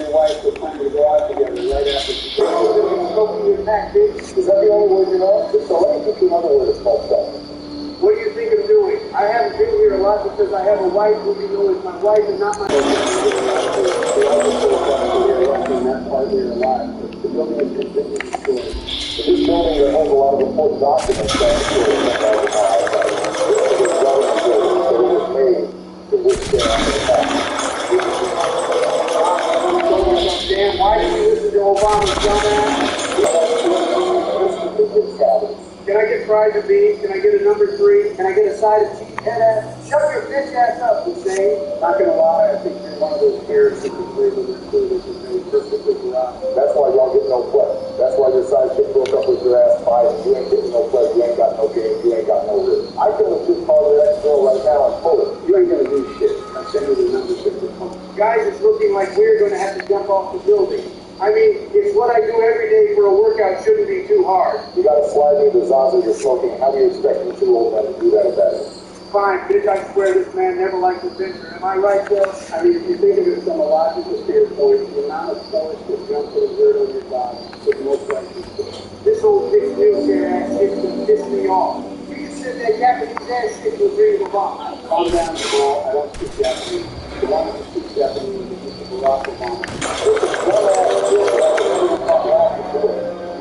your wife were planning to go out together right after she smoking your pack, bitch. Is that the only word you know? So let me teach you another word. It's called self. What do you think I'm doing? I haven't been here a lot because I have a wife who you know is my wife and not my wife. That part of their lives. The building is completely destroyed. This building that holds a lot of important documents that Dan, why did you listen to Obama, dumbass? Can I get fries and beans? Can I get a number 3? Can I get a side of cheese? Head ass. Shut your bitch ass up, Hussein. Not gonna lie, I think you're one of those parents that can play with their food and just made perfectly around. That's why y'all get no play. That's why your side chick broke up with your ass 5. You ain't getting no play. You ain't got no game. You ain't got no rhythm. I could have just called your ex-girl right now and pull it. You ain't gonna do shit. I'm sending you the number 6 at home. Guys, it's looking like we're gonna have to jump off the building. I mean, it's what I do every day for a workout. Shouldn't be too hard. You gotta slide me the Zaza you're smoking. How do you expect me 2 old men to do that at that age? Fine, bitch, I swear this man never liked adventure. Am I right, Bill? I mean, if you think of it from a logical standpoint, the amount of force that jumps to the dirt on your body is most likely to. This old bitch wheelchair ass shit can piss me off. You just said that Japanese ass shit was bringing the bomb. Calm down, Jamal. I don't speak Japanese. The one who speaks Japanese is Mr. Barack Obama. You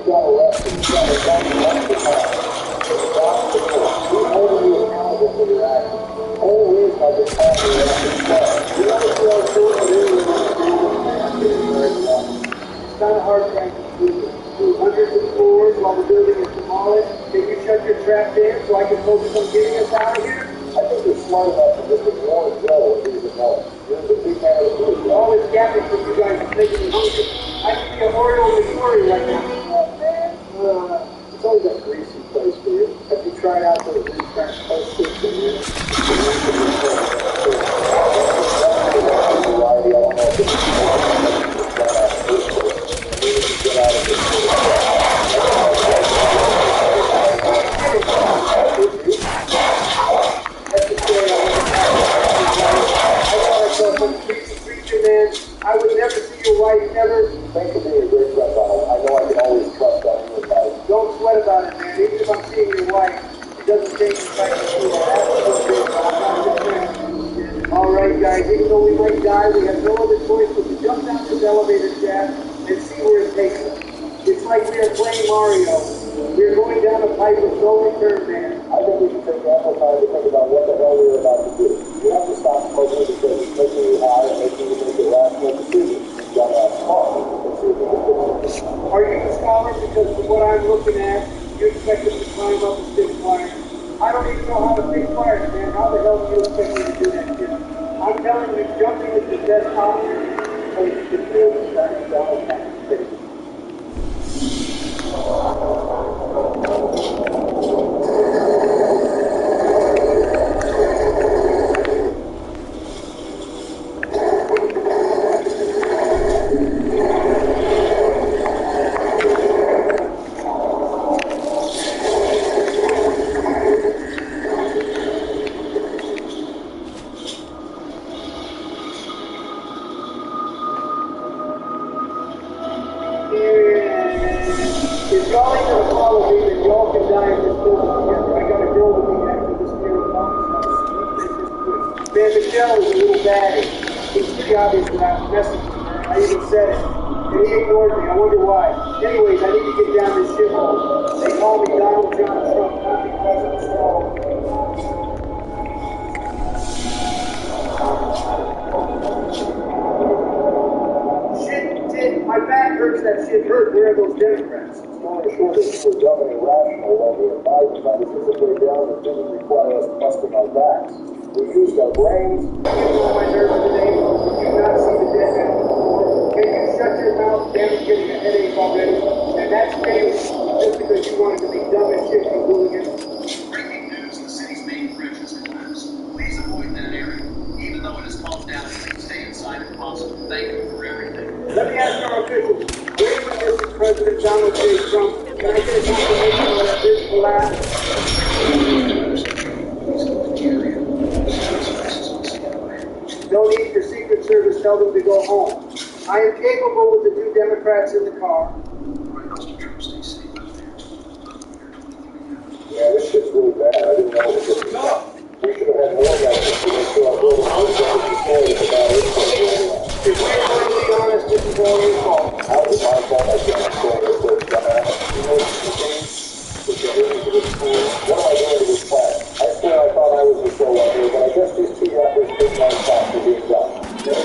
got arrested. You got arrested. Who's holding you accountable for your actions? The only reason I just called you is you never feel short It's kind of hard trying to do hundreds of floors while the building is demolished. Can you shut your trap there so I can focus on getting us out of here? I think you're smart enough to just ignore Joe if he's a no. You're the big man of the group. All this gapping from you guys is making me hungry. I could be a Oreo McFlurry right now. It's always a greasy place for you. Have you tried out those refresh posters for you? I would never see your wife ever. Thanks for being a great friend, Donald. I know I can always trust on you and guys. Don't sweat about it, man. Even if I'm seeing your wife, it doesn't change the fact that you are absolutely good. All right, guys. Even though we might die, we have no other choice but to jump down this elevator shaft and see where it takes us. It's like we are playing Mario. We're going down a pipe with no return, man. I think we should take ample time to think about what the hell we're about to do. You have to stop smoking because it's making you high and making you make irrational decisions. You gotta have smart and see if you can fix it. Are you a scholar? Because from what I'm looking at, you expect us to climb up and fix fire. I don't even know how to fix fires, man. How the hell do you expect me to do that shit? I'm telling you, jumping is the best option. So you can feel the starting down and fix it. If y'all ain't gonna follow me, then y'all can die in this building together. I got a girl to meet after this near Obama's house. Man, Michelle is a little baddie. It's pretty obvious that I was messing with her. I even said it. And he ignored me. I wonder why. Anyways, I need to get down this shithole. They call me Donald John Trump, not because I'm strong. My back hurts, that shit hurt. Where are those Democrats? It's only sure that you were dumb and irrational while we were Biden trying to physically down and didn't require us busting our backs. We used our brains. You know my nerves today. Did you not see the dead man before? Can you shut your mouth? Damn, it's getting a headache already. And that's fake just because you wanted to be dumb and shit, you hooligan. Breaking news, the city's main bridge has collapsed. Please avoid that area. Even though it is closed down, please stay inside if possible. Thank you for everything. Let me ask our officials, where is Mr. President Donald J. Trump? Can I get a confirmation on that bridge collapse? No need for Secret Service, tell them to go home. I am capable with the two Democrats in the car. Mr. Trump, stay safe out there. Yeah, this shit's really bad. I didn't know it was this bad. We should have had more guys to make sure our building was going to be destroyed if about 8 If we're going to be honest, this is all your fault. How is it my fault? I can't explain it, but dumbass. You know what you think? What you're doing to this school? What am I doing to this class? I swear I thought I was the show up here, but I guess these two rappers think my shots are being done. I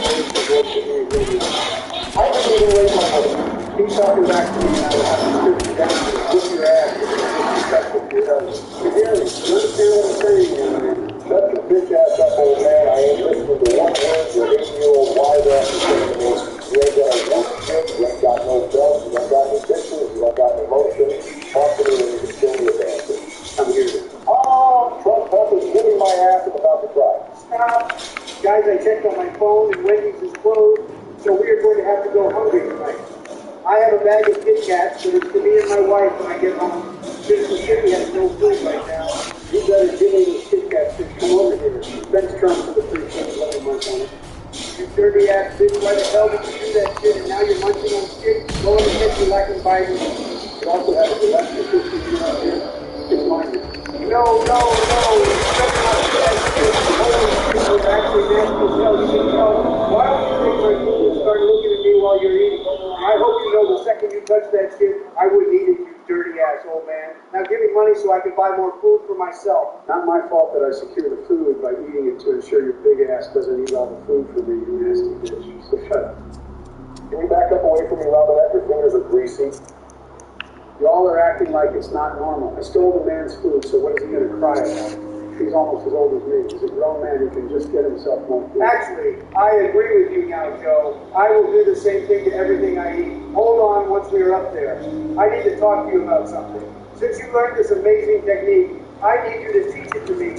didn't even raise my voice. He's talking back to me and I would have to scoot you down and whip your ass and disrespect what you're doing. You understand what I'm saying here, man? Shut your bitch ass up, old man. I ain't listening to one word your 8-year-old wise ass is saying to me. You ain't got a one shit, you ain't got no belt, you ain't got any pictures, you ain't got any motion. Talk to me when you can kill me a dancer. I'm here. Oh, Trump is giving my ass and about to cry. Stop. Guys, I checked on my phone and Wendy's is closed, so we are going to have to go hungry tonight. I have a bag of Kit Kats, but it's for me and my wife when I get home. Since the city has no food right now, you better give me those Kit Kats to come over here. Bench Trump for the 3 months on it. You dirty ass bitch, why the hell did you do that shit? And now you're munching on shit, going to hit you like in Biden. You also have a electric system out here. It's mine. No. You better not do that shit. Holy shit, you're actually nasty as hell. You can tell. Why don't you take my food and start looking at me while you're eating? I hope you know the second you touch that shit, I wouldn't eat it, you dirty ass old man. Now give me money so I can buy more food for myself. Not my fault that I secure the food by eating it to ensure your big ass doesn't eat all the food for me, you nasty bitch. So shut up. Can you back up away from me, Robinette? Your fingers are greasy. Y'all are acting like it's not normal. I stole the man's food, so what is he gonna cry about? He's almost as old as me. He's a grown man who can just get himself more food. Actually, I agree with you now, Joe. I will do the same thing to everything I eat. Hold on once we are up there. I need to talk to you about something. Since you learned this amazing technique, I need you to teach it to me.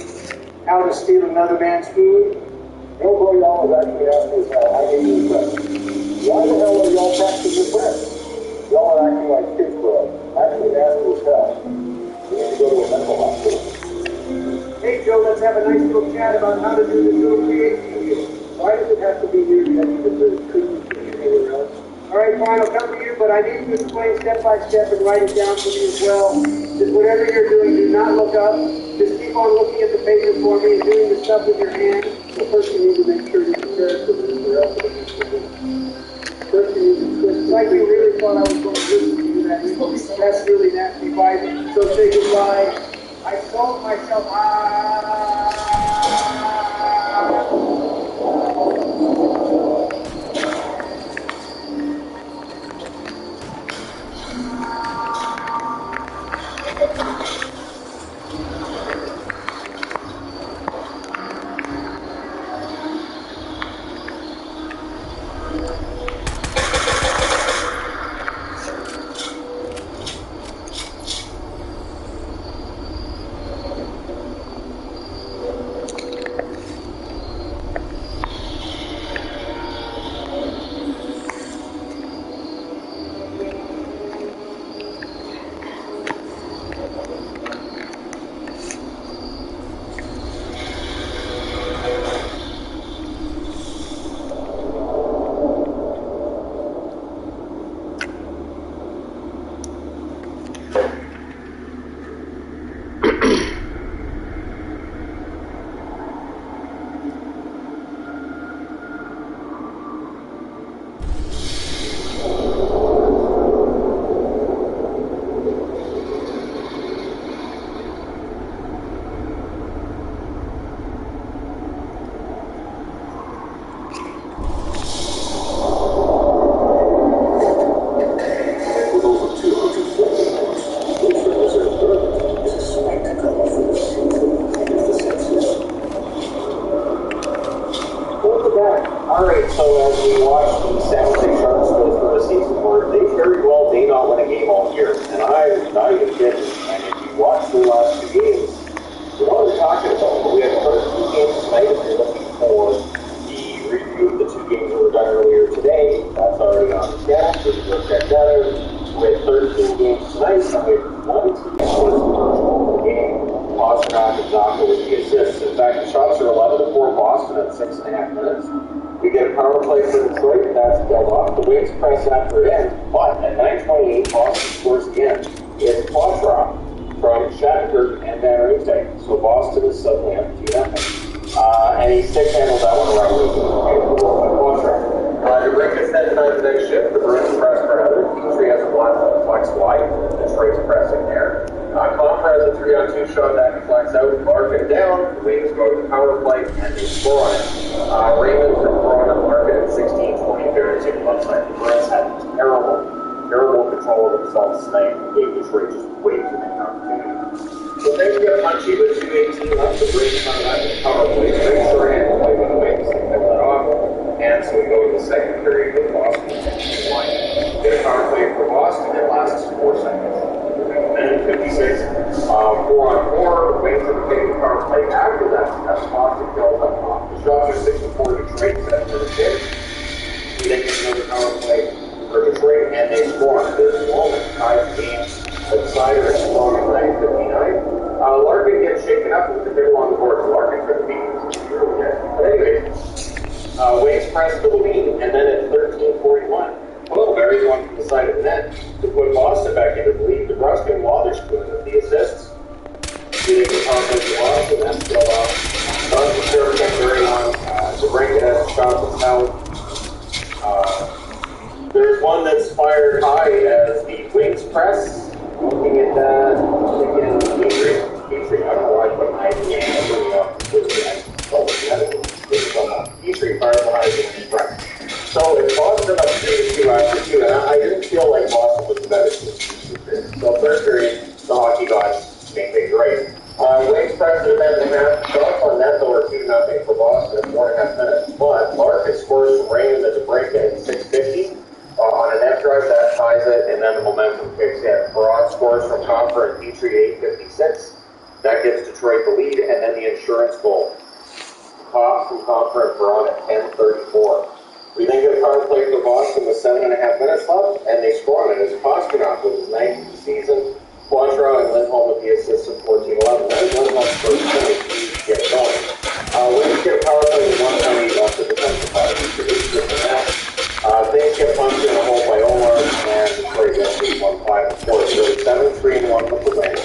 How to steal another man's food? Nobody y'all is actually asking us how I need you friends. Why the hell are y'all practicing your friends? Y'all are acting like kids for us. Actually nasty as hell. We need to go to a mental hospital. Hey Joe, let's have a nice little chat about how to do this little creation deal. Why does it have to be here? You have to do it. Couldn't be anywhere else. All right, fine, I'll come to you, but I need you to explain step by step and write it down for me as well. Just whatever you're doing, do not look up. Just keep on looking at the paper for me and doing the stuff with your hand. So first you need to make sure you're prepared for this, or else it'll be too good. First you need to twist. Like you really thought I was going to listen to you that. That's really nasty, Biden. So say goodbye. I told myself, Alright, so as we watch the San Jose Sharks go through a season where they very well may not win a game all year, and I'm not even kidding. And if you watch the last 2 games, you know what we're talking about. But we have the first 2 games tonight. If you're looking for the review of the 2 games that were done earlier today, that's already on the chat, so you can go check that out. We have 13 games tonight, and we have 1 team was the game. Pastrnak and Zaka with the assists. In fact, the shots are 11-4 Boston at 6.5 minutes. We get a power play for Detroit, that's dealt off. Wings press after it ends, but at 9:28, Boston scores again. It's Poitras from Shattenkirk and Van Ruyttek. So Boston is suddenly up 2-0. And he stick-handled that one around with Poitras. To bring us then to the next shift, the Bruins press for another. Petrie has a flex wide. Detroit's pressing there. Compher has a 3-on-2 shot that deflects out. Larkin down. The Wings go to the power play and they score on it. Raymond from Braun and Larkin at 16-20. Very to the left side. The Bruins had terrible control of themselves tonight and gave Detroit just way too many opportunities. So things get punchy with 2:18 left. The Bruins come back to the power play. Very short hand play with the Wings. They pick that off. And so we go to the second period with Boston at 1. Get a power play for Boston. It lasts 4 seconds. Minute 56. 4-on-4. Wings are getting the power play after that. That's Fox and Hill up top. The shots are 6-4 Detroit. 7 minutes in. They get another power play for Detroit, and they score. This moment ties the game. The decider is scoring at 9:59. Larkin gets shaken up with the middle on the board. So Larkin couldn't be really good. But anyway. Wings press to the lead, and then at 13:41, Barry's one from the side of the net to put Boston back into the lead. DeBrusk and Wotherspoon with the assists. Shooting the contact to Boston, that's still off. Johnson Sherrill kept Barry on. DeBrincat has a shot from Howard. There's one that's fired high as the Wings press. Looking at that, again, Petrie. I don't know why I put my name Petrie fires the high game front. So it's Boston up 3-2 after 2, and I didn't feel like Boston was the better team. So third period, the hockey gods made things right. Wings press at a minute and a half. Shots on net though are 2-0 for Boston in 4.5 minutes. But Larkin scores from Raymond at the break at 6:50. On a net drive, that ties it, and then the momentum kicks in. Braun scores from Compher and Petrie at 8:56. That gives Detroit the lead, and then the insurance goal. Cobb from Compher and Braun at 10:34. We then get a power play for Boston with 7.5 minutes left, and they score on it. It's Pastrnak with his 19th season. Poitras and Lindholm with the assist of 14-11. That is Lindholm's first point to get going. Wings get a power play with 1:28 left at the defensive power. Things get punched in a hole by Omar, and Detroit gets 1-5-4. So it's 7-3-1 with the win.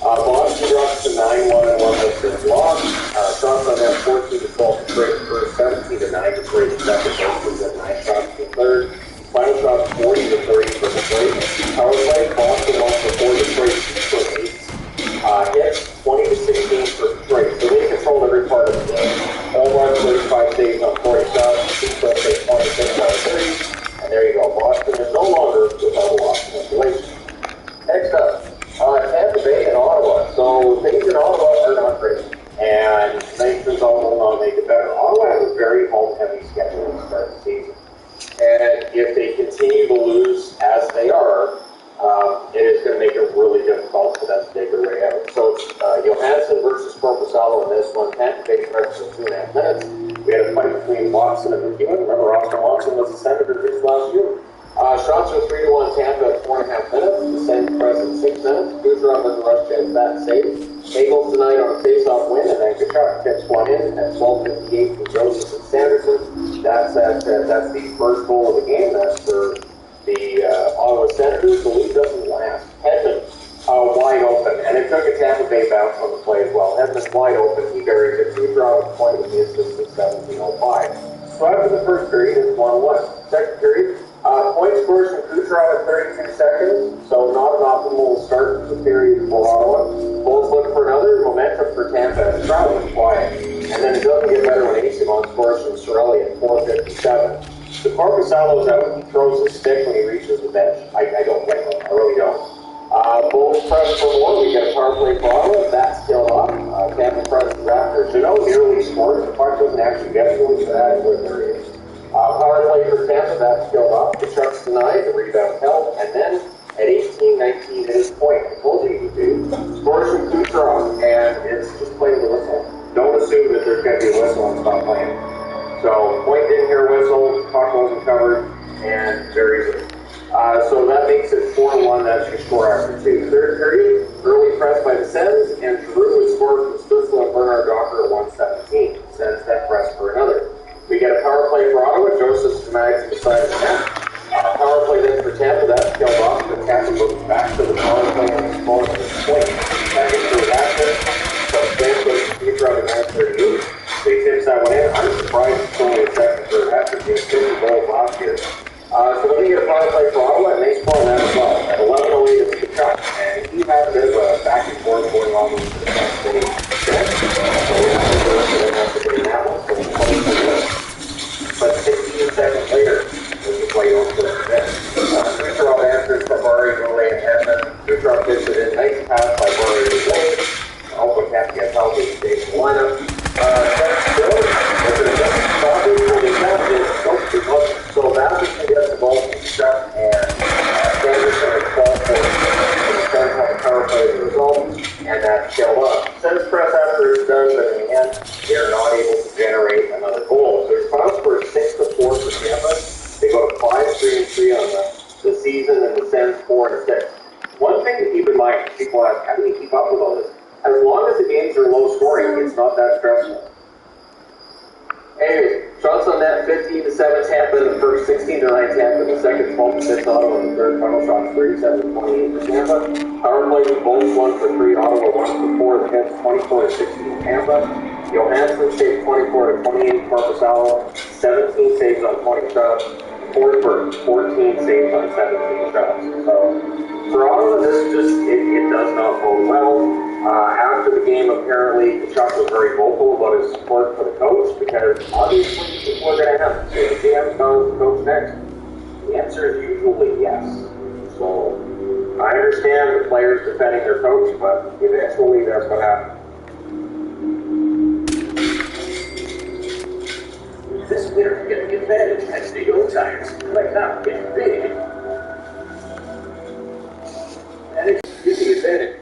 Boston drops to 9-1 and 1 with this loss. Shots on them 14-12 Detroit first, 17-9 Detroit second. Boston's at 9 shots to third. Final shots 40-30 for Detroit. Power play, Boston won for 4 Detroit for 8. Hits 20-16 for Detroit. So they controlled every part of the game. Omar 35 saves on 40 shots. Detroit takes 26 out of 30. And there you go. Boston is no longer without a loss in isolation. Next up. Tampa Bay and Ottawa. So things in Ottawa are not great. And nice result will not make it better. Ottawa has a very home-heavy schedule to start the season. And if they continue to lose as they are, it is going to make it really difficult for them to take their way out. So it's Johansson versus Korpisalo in this one. Tampa Bay starts in 2.5 minutes. We had a fight between Watson and McEwen. Remember, Austin Watson was a Senator this last year. Shots are 3-1 Tampa at 4.5 minutes. The Sens press at 6 minutes. Kucherov has a rush chance that save. Hagels tonight on a face-off win, and then Kachuk tips one in at 12:58 from Joseph and Sanderson. That's the first goal of the game. That's for the Ottawa Senators. The lead doesn't last. Hedman wide open, and it took a Tampa Bay bounce on the play as well. Hedman's wide open. He buries it. Kucherov at point with the assist at 17:05. So after the first period, it's 1-1. Second period. Point scores from Kucherov at 32 seconds, so not an optimal start to the period for Ottawa. Bulls look for another. Momentum for Tampa as Stroud was quiet. And then it doesn't get better when Eyssimont scores from Cirelli at 4:57. The Korpisalo's out. He throws his stick when he reaches the bench. I don't blame him. I really don't. Bulls press for more. We get a power play for Ottawa. That's killed off. Tampa presses after. Janot nearly scores. The puck doesn't actually get to him, so that's what there is. Power play for Tampa, that's killed off. The Sharks denied, the rebound held, and then at 18-19 at his point, I told you he would do, scores from Kucherov, and it's just playing the whistle. Don't assume that there's going to be a whistle and stop playing. So, Point didn't hear a whistle, puck wasn't covered, and buries it. So that makes it 4-1, that's your score after 2. Third period, early press by the Sens, and Giroux would score from Stützle and Bernard Docker at 1:17. Sens then press for another. We get a power play for Ottawa. Joseph Stamag to the side of the net. goals last year. So then you get a power play for Ottawa, and they score on that as well. At 11:08, it's Tkachuk, and he had a bit of a back and forth going on with the Kansas City bench. So we have to do it, so they have to get in that one. So it's 20 But 16 seconds later, when you play over to the bench, Kucherov answers from Murray, Goulet, and Hedman. Kucherov gets it in. Nice pass by Murray to Goulet. Hopefully can't get healthy to stay in the lineup. So Matheson gets the ball from Chuck, and Anderson is 12 for the Stars have a power play as a result, and that's killed up. Sends press after it's done, but in the end, they're not able to generate another goal. So it's final score is 6-4 for Tampa. They go to 5-3-3 on the season, and the Sens 4-6. One thing to keep in mind, people ask, how do you keep up with all this? As long as the games are low scoring, it's not that stressful. Anyways, shots on net 15-7 Tampa in the first, 16-9 Tampa in the second, 12-6 Ottawa in the third. Final shots 37-28 for Tampa. Power play with Bolts 1 for 3, Ottawa 1 for 4, the Hits 24-16 Tampa. Johansson saved 24-28, Korpisalo 17 saves on 20 shots. Forsberg 14 saves on 17 shots. So for Ottawa, this just it does not bode well. After the game, apparently, Tkachuk was very vocal about his support for the coach because obviously people are going to have to say, the GM's going to coach next. The answer is usually yes. So I understand the players defending their coach, but eventually that's what happens. This winter, get the advantage thanks to your tires. Like now, get big. And it's get the advantage.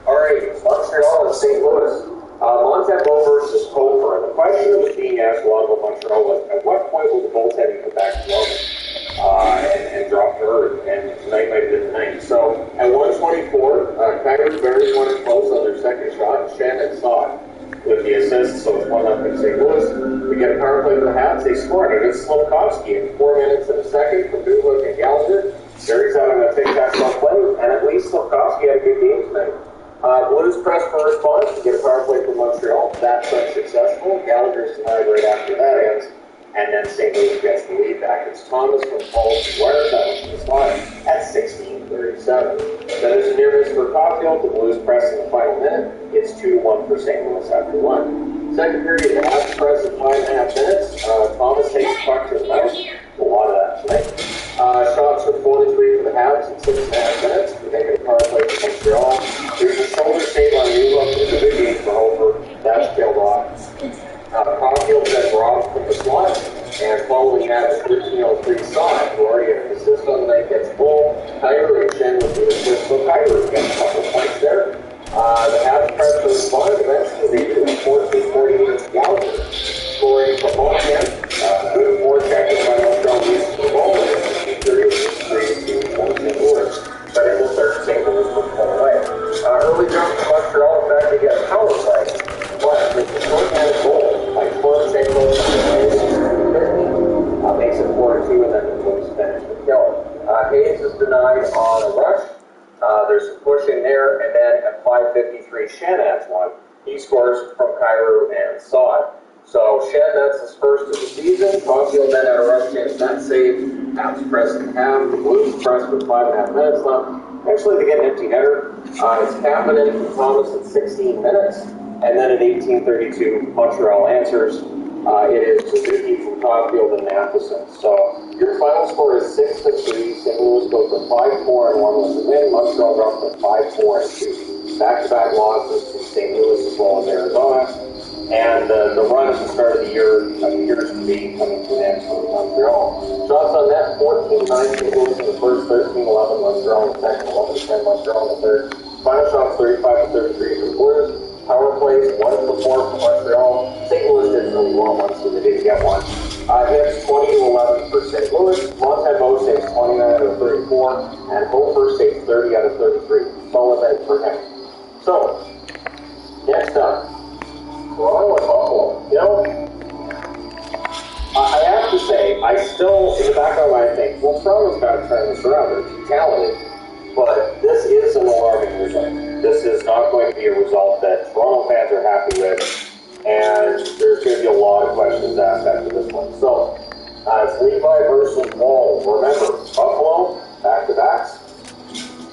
Alright, Montreal and St. Louis. Montembeault versus Cofer. And the question that was being asked a lot about Montreal was, at what point will the goaltending come back to normal and drop to earth? And tonight might have been the night. So at 1:24, Kyrie Bears won it close on their second shot. Shannon saw it with the assist, so it's 1-0 St. Louis. We get a power play for the Habs. They scored it. It's Slafkovsky in 4 minutes and a second from Dublik and Gallagher. Gary's having a tic-tac-toe play, and at least Slafkovsky had a good game tonight. Blues press for response to get a power play from Montreal. That's unsuccessful. Gallagher's denied right after that ends, and then St. Louis gets the lead back. It's Thomas from Paul's wires out from the slot at 16:37. Then there's a near miss for Caulfield. The Blues press in the final minute. It's 2-1 for St. Louis after one. Second period, the Habs press in 5.5 minutes. Thomas takes the puck to the mouth. A lot of that tonight. Shots for 4-3 for the Habs in 6.5 minutes. We make it a power play for Montreal. There's a shoulder save on Newlook. It's a good game for Hofer. That's killed off. Caulfield then robbed from the slot. And following that, 13:03 Sonic, who already had an assist on the night, gets a goal. Kyrie and Shen with the assist. So Kyrie gets a couple points there. The Habs press for response. Eventually, they do 14-48 Gallagher. Scoring from Montreal. Good forecheck by Montreal uses the ball. But it will start St. Louis from home away. Early jump to Montreal, in fact, they get a power play. But with the short-handed goal by Torres, St. Louis makes it 4-2, and then the Blues finish the kill. Hayes is denied on a rush. There's some pushing there, and then at 5:53, Shen adds one. He scores from Cairo and Saad. So Shen, that's his first of the season. Caulfield then had a rush chance, that save. Habs press in half. The Blues press with 5.5 minutes left. Actually, they get an empty netter. It's Kapanen from Thomas at 16 minutes. And then at 18:32, Montreal answers. It is Suzuki from Caulfield and Matheson. So your final score is 6-3. St. Louis goes to 5-4 and 1 with the win. Montreal drops to 5-4 and 2. Back-to-back losses to St. Louis as well as Arizona. And the run at the start of the year appears to be coming to an end for Montreal. Shots on net, 14-9 St. Louis in the first, 13-11 Montreal in the second, 11-10 Montreal in the third. Final shots, 35-33 for the Blues. Power plays, 1-4 for Montreal. St. Louis didn't really want one, so they didn't get one. Hits 20-11 for St. Louis. Montembeault saves 29 out of 34, and Hofer saves 30 out of 33. Solid night for him. So, next up. Toronto and Buffalo. You know, I have to say, I still, in the back of my mind, think, well, Toronto's got to turn this around. They're too talented. But this is an alarming result. This is not going to be a result that Toronto fans are happy with. and there's going to be a lot of questions asked after this one. So, it's Levi versus Wall. Remember, Buffalo, back-to-backs.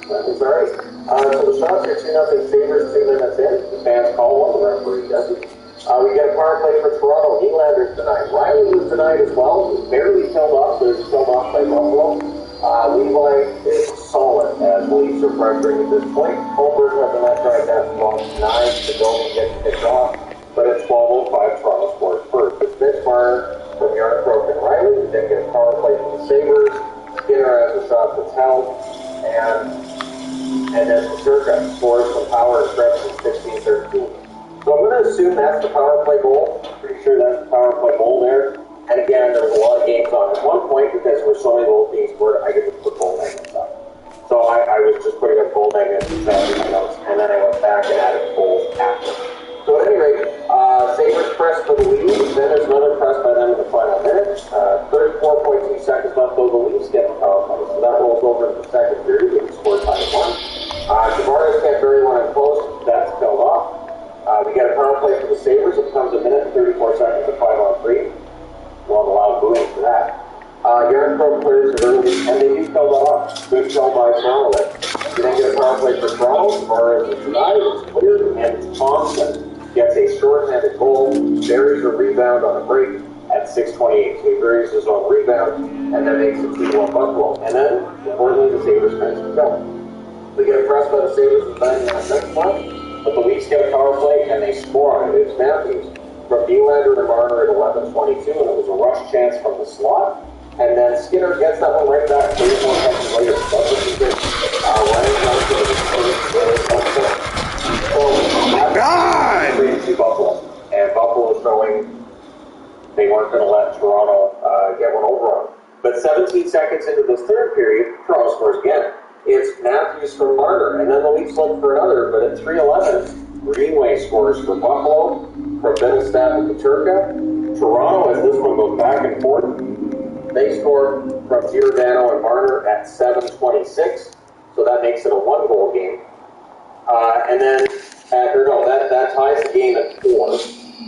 That is right. So the shots are 2-0 Sabres, 2 minutes in. The fans call one, the referee doesn't. We get a power play for Toronto. Nylander's denied. Riley was denied as well. He was barely killed off, but he was killed off by Buffalo. Levi is solid as the Leafs are pressuring at this point. Holmberg has a net drive down to long 9. The building gets picked off, but at 12:05, Toronto scores first. It's Mitch Marner from Yarncroke and Riley. Then get a power play from the Sabres. Skinner has a shot that's held, and then Circa scores from power stretch in 16-13. So I'm going to assume that's the power play goal. Pretty sure that's the power play goal there. And again, there was a lot of games on. At one point, because there were so many goals being scored, I get to put goal magnets up. So I was just putting up goal magnets and in my notes, and then I went back and added goals after. So at any rate, Sabres press for the lead. Then there's another press by them in the final minute. 34.2 seconds left, though the Leafs get the power play. So that rolls over into the second period. We scored 5-1. Tavares can't bury one in close. That's filled off. We get a power play for the Sabres. It becomes a minute and 34 seconds to 5-on-3. Won't allow booing for that. Yarncroke clears it early, and they do fill that off. Good fill by Toronto there. We then get a power play for Toronto. Tavares is denied. It's cleared, and Thompson gets a short-handed goal. Buries a rebound on a break at 6:28. So he buries his own rebound, and then makes it 2-1 Buffalo. And then, importantly, the Sabres finish the film. We get a press by the Sabres with 99 seconds left, but the Leafs get a power play and they score on it. It's Matthews from Nylander and Marner at 11:22, and it was a rush chance from the slot. And then Skinner gets that one right back 34 seconds later. That's what he did. Ryan Johnson is to Buffalo. And Buffalo is showing they weren't going to let Toronto get one over on them. But 17 seconds into this third period, Toronto scores again. It's Matthews from Marner, and then the Leafs look for another, but at 3:11, Greenway scores for Buffalo, from Biddlestat and Peterka. Toronto, as this one goes back and forth, they score from Giordano and Marner at 7:26, so that makes it a one-goal game. And then, that ties the game at 4,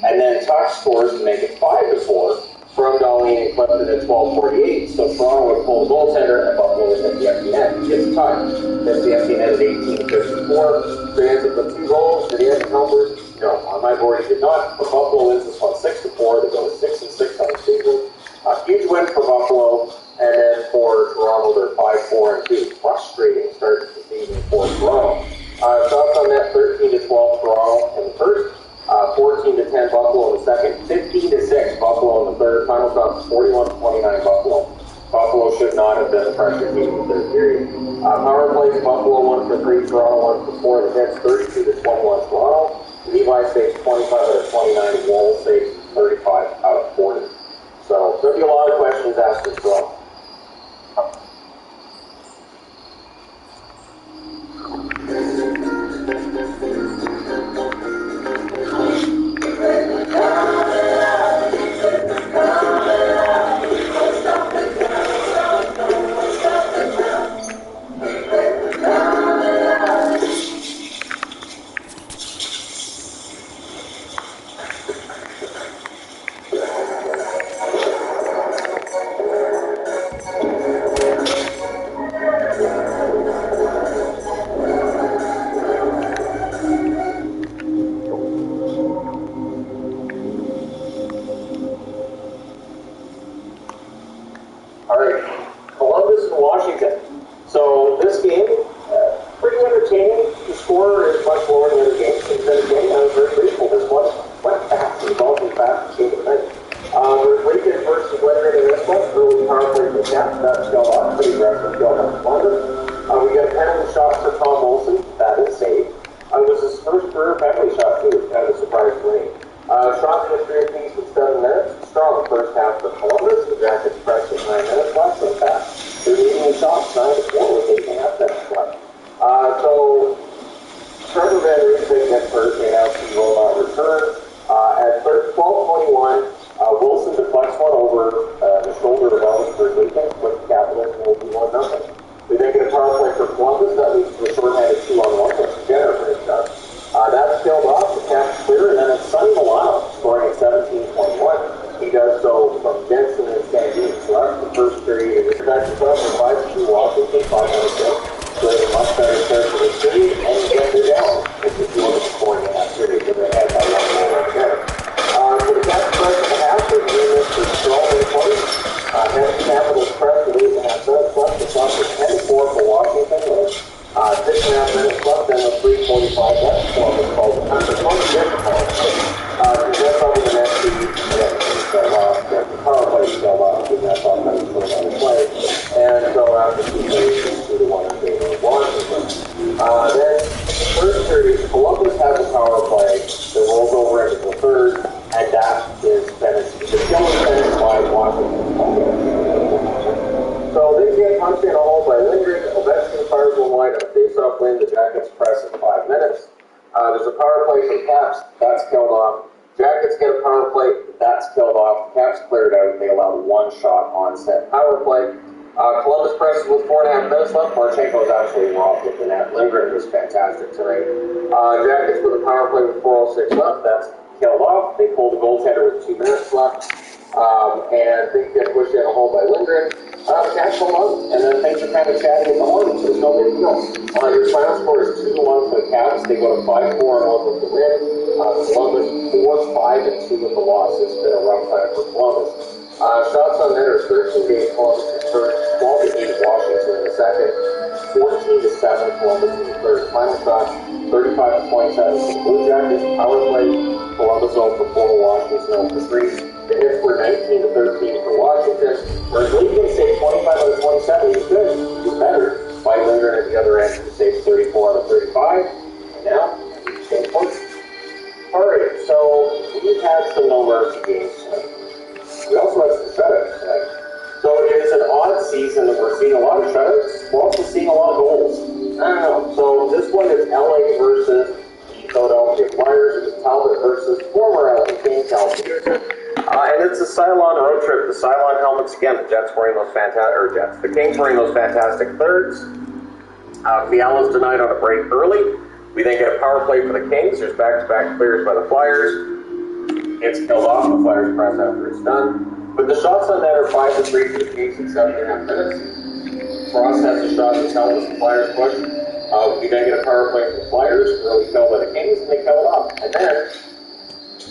and then Tuch scores to make it 5-4. From Darlene and Clifton at 12:48, so Toronto would pull the goaltender and Buffalo would hit the empty net. It's tied. Hits the empty net at 18:54. So he ends up with 2 goals. Did he have numbers? No, on my board he did not. But Buffalo wins this one 6-4. They go to 6-6 on the season. A huge win for Buffalo, and then for Toronto they're 5-4-2. Frustrating start to the season for Toronto. Shots on net 13-12 Toronto in the first. 14-10 Buffalo in the second, 15-6 Buffalo in the third. Final shots 41-29 Buffalo. Buffalo should not have been the pressure team in the third period. Power plays Buffalo 1 for 3, Toronto 1 for 4. The hits 32-21 Toronto. Levi saves 25 out of 29. Wall saves 35 out of 40. So there'll be a lot of questions asked as well. That's filled off, the cap's clear, and then it's Sonny Milano left and 5-2 Washington, 5-6. So it's a much better start for the city, and yet they're down. If you look at the scoring in that period, they're ahead by 1 goal right there. For the Caps press at the half, they're doing this for strong in play. Capitals press with 8.5 minutes left. The shots are 10-4 for Washington with 6.5 minutes left, and with 3:45 left. Columbus calls the time. It's only difficult. That's probably the next two the power play fell off, and that's all kind of going on the play. And so after 2 minutes, it's 2-1 in favor of Washington. Then, first period, Columbus has a power play that rolls over into the third, and that is finished. The kill is finished by Washington. So they get punched in a hole by Lindgren. Ovechkin fires one wide on a face-off win. The Jackets press in 5 minutes. There's a power play for the Caps. That's killed off. Jackets get a power play. That's killed off. Caps cleared out. They allowed 1 shot on set power play. Columbus presses with 4.5 minutes left. Marchenko is actually robbed with the net. Lindgren was fantastic tonight. Jackets with a power play with 4:06 left. That's killed off. They pull the goaltender with 2 minutes left. And they get pushed in a hole by Lindgren. The Caps come out, and then things are kind of chatty in the morning, so there's no big deal. Your final score is 2-1 for the Caps. They go to 5-4-1 with the win. Columbus 4-5-2 with the loss. It's been a rough time for Columbus. Shots on net are 13-8 Columbus in the first, 12-8 Washington in the second, 14-7 Columbus in the third. Final shots 35-27 for the Blue Jackets. Power play Columbus 0 for 4, Washington 0 for 3. The hits were 19-13 for Washington. Whereas Lee can save 25 out of 27. He's good. He's better. By Lindgren at the other end, he saves 34 out of 35. And now, same points. Alright, so we've had some no mercy games tonight. We also had some shutouts tonight. So it is an odd season that we're seeing a lot of shutouts. We're also seeing a lot of goals. I don't know. So this one is LA versus the Philadelphia Flyers. It was Talbot versus former LA King Cal Peterson. And it's a Cylon road trip. The Cylon helmets, again, the Jets wearing those fantastic, the Kings wearing those fantastic thirds. Fiala's denied on a break early. We then get a power play for the Kings. There's back-to-back clears by the Flyers. It's killed off. The Flyers press after it's done. But the shots on net are 5-3 for the Kings in 7.5 minutes. Frost has a shot to tell us the Flyers push. We then get a power play for the Flyers. Early kill by the Kings, and they kill it off. And then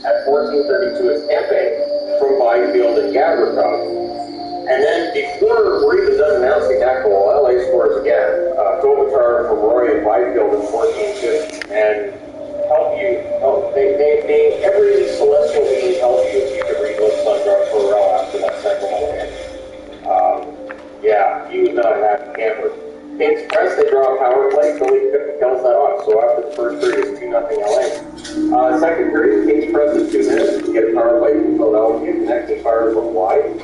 at 14:32, it's Kempe from Byfield and Gavrikov. And then before we're even done announcing that goal, LA scores again. Kopitar from Roy and Byfield in 14-2. And help you. Every celestial being help you if you can read what's on Drunk Pharrell after that second one. Yeah, he was not a happy camper. Kings press, they draw a power play, Philly kills that off. So after the first period, it's 2-0 LA. Second period, Kings press is 2 minutes to get a power play from Philadelphia, connecting fires from wide.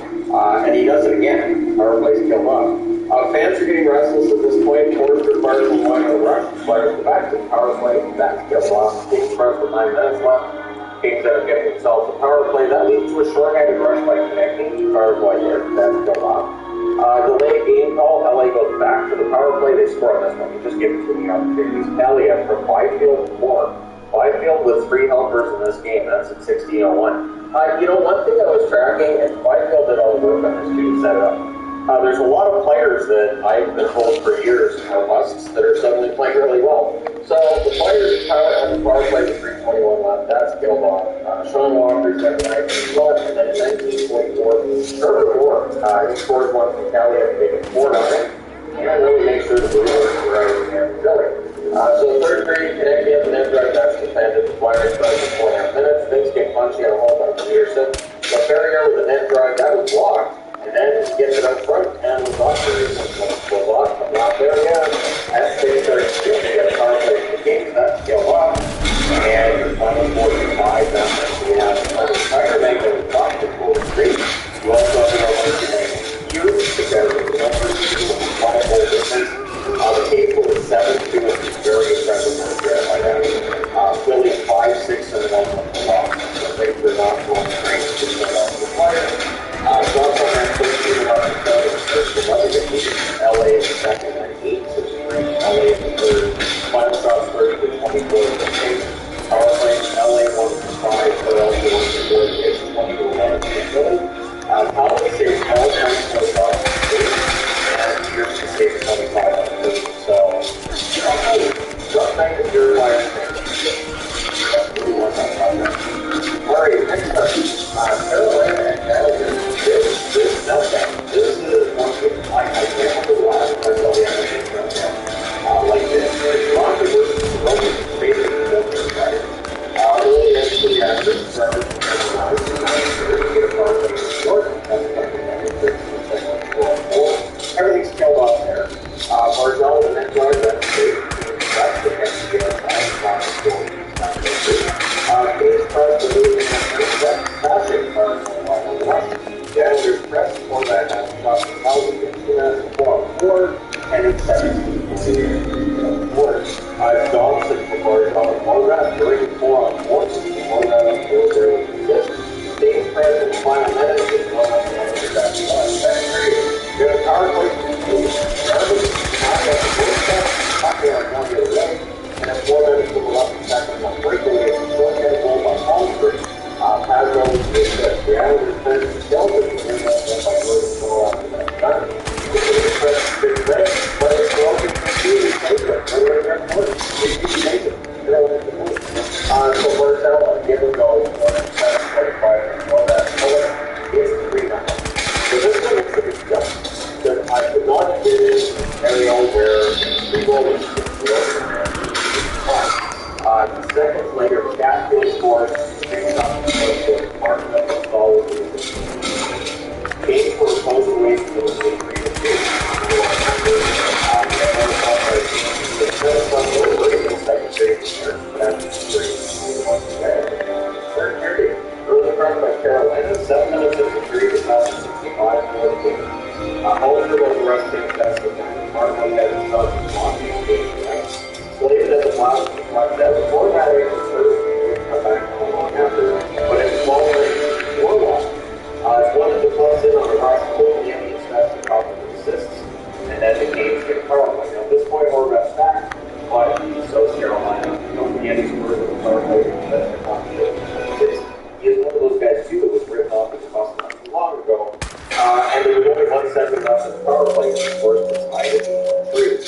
And he does it again. Power play's killed off. Fans are getting restless at this point. Forrester fires from wide on the rush. Fires back to the power play. That's killed off. Kings press with 9 minutes left. Kings end up getting themselves a power play. That leads to a short-handed rush by connecting. Fires wide there. That's killed off. Delayed game call. LA goes back to the power play. They score on this one. You just give it to the opportunities. Elliott from Byfield 4. Byfield with 3 helpers in this game. That's at 16:01. One thing I was tracking, and Byfield did all the work on this too, set it up. There's a lot of players that I've been told for years are busts that are suddenly playing really well. So the players have the power play with 3:21 left. That's killed off. Sean Walker, 7-19 left, and then 19:44. Trevor Moore, he scores one from Cali to make it 4-0. And really make sure the Blue Jays were out in here in Philly. So the third period, connecting up the net drive, that's defended. The Flyers try for 4.5 minutes. Things get punchy on a hole by Peterson. The barrier with the net drive, that was blocked. And then he gets it up front, and the doctor is blocked. But not there again. As they start to get a power play for the Kings, that's killed off. And on the 45, that's we have the Tiger making the top to pull the street. You also have huge because of the numbers of 5 goal difference. The Kings were 7-2, which is very impressive for the by that. Philly 5-6 and then on the loss. So they were not going straight to the Flyers. Shots on that first team about the first 11 defeat. LA is the second at 8-3. LA is the third. Final shots 30-24 for the Kings. Power play LA 1-5. Philadelphia 1-4. It's 20-11 for Philly. Talbot saves all points for the shots. The Islanders pressed for that has shot the Calgary 15 minutes and 4-on-4, and in 17 quarters. Dawson recorded on the Morgan during 4-on-4, so the Morgan on 4 there with assist. James Press in the final minutes is one of the ones that period. Get a power play from the team. Garbage, not at the first step, hockey on one the other way, and at 4 minutes to the left second on breakaway, it's a short-handed goal by Holmgren. Padro is the Islanders turn to Skelton, and then by Jordan Cole after that done. The Press big red, but it's broken from Stevie Taylor. So Marcel, give and go, 1 and 7.45 and 1 that color is 3-0. So this one looks like it's done. Because I could not get in an area where the goal was seconds later, Castile scores, picks up the mark that was followed. Games were close away from the 3-2. Third period, early run by Carolina, 7 minutes into the period, 65 for the game. Holzer was arrested in Texas, and Martin had his son launching the game tonight. Slated at the blast of the flag that before that, it was first come back home long after, but it's 12 minutes before one. It's wanted to close in on the last goal, the Indians best to top of the assists, and then the games get power play. Now, at this point, Horvat's back, but so is Carolina. Don't forget he's worth the power play that's the competition. He is one of those guys, too, that was written off as a bust not too long ago. And there was only 1 second left in the power play, and of course, the tie at 3.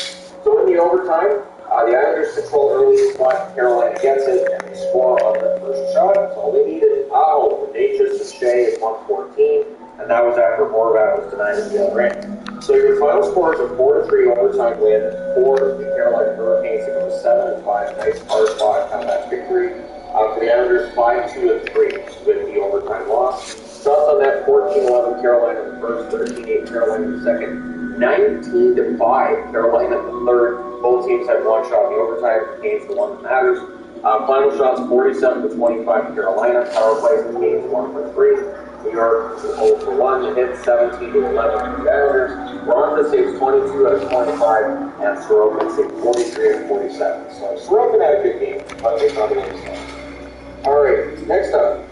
So in the overtime, the Islanders control early spot. Carolina gets it, and they score on their first shot. That's all they needed. Audacious to Shea at 1:14, and that was after Horvat was denied at the other end. So your final scores are 4-3 overtime win for the Carolina Hurricanes. It goes 7-5. Nice hard fought comeback victory. For the Islanders, 5-2-3 with the overtime loss. Shots on that 14-11 Carolina in the first, 13-8 Carolina in the second, 19-5 Carolina in the third. Both teams had 1 shot in the overtime. The Canes the one that matters. Final shots 47-25 Carolina. Power plays the Canes 1 for 3. New York 0 for 1. The hit 17-11 for the Islanders. Ronda saves 22 out of 25, and Sorokin saved 43 out of 47. So Sorokin had a good game, but they found a way to start. All right, next up.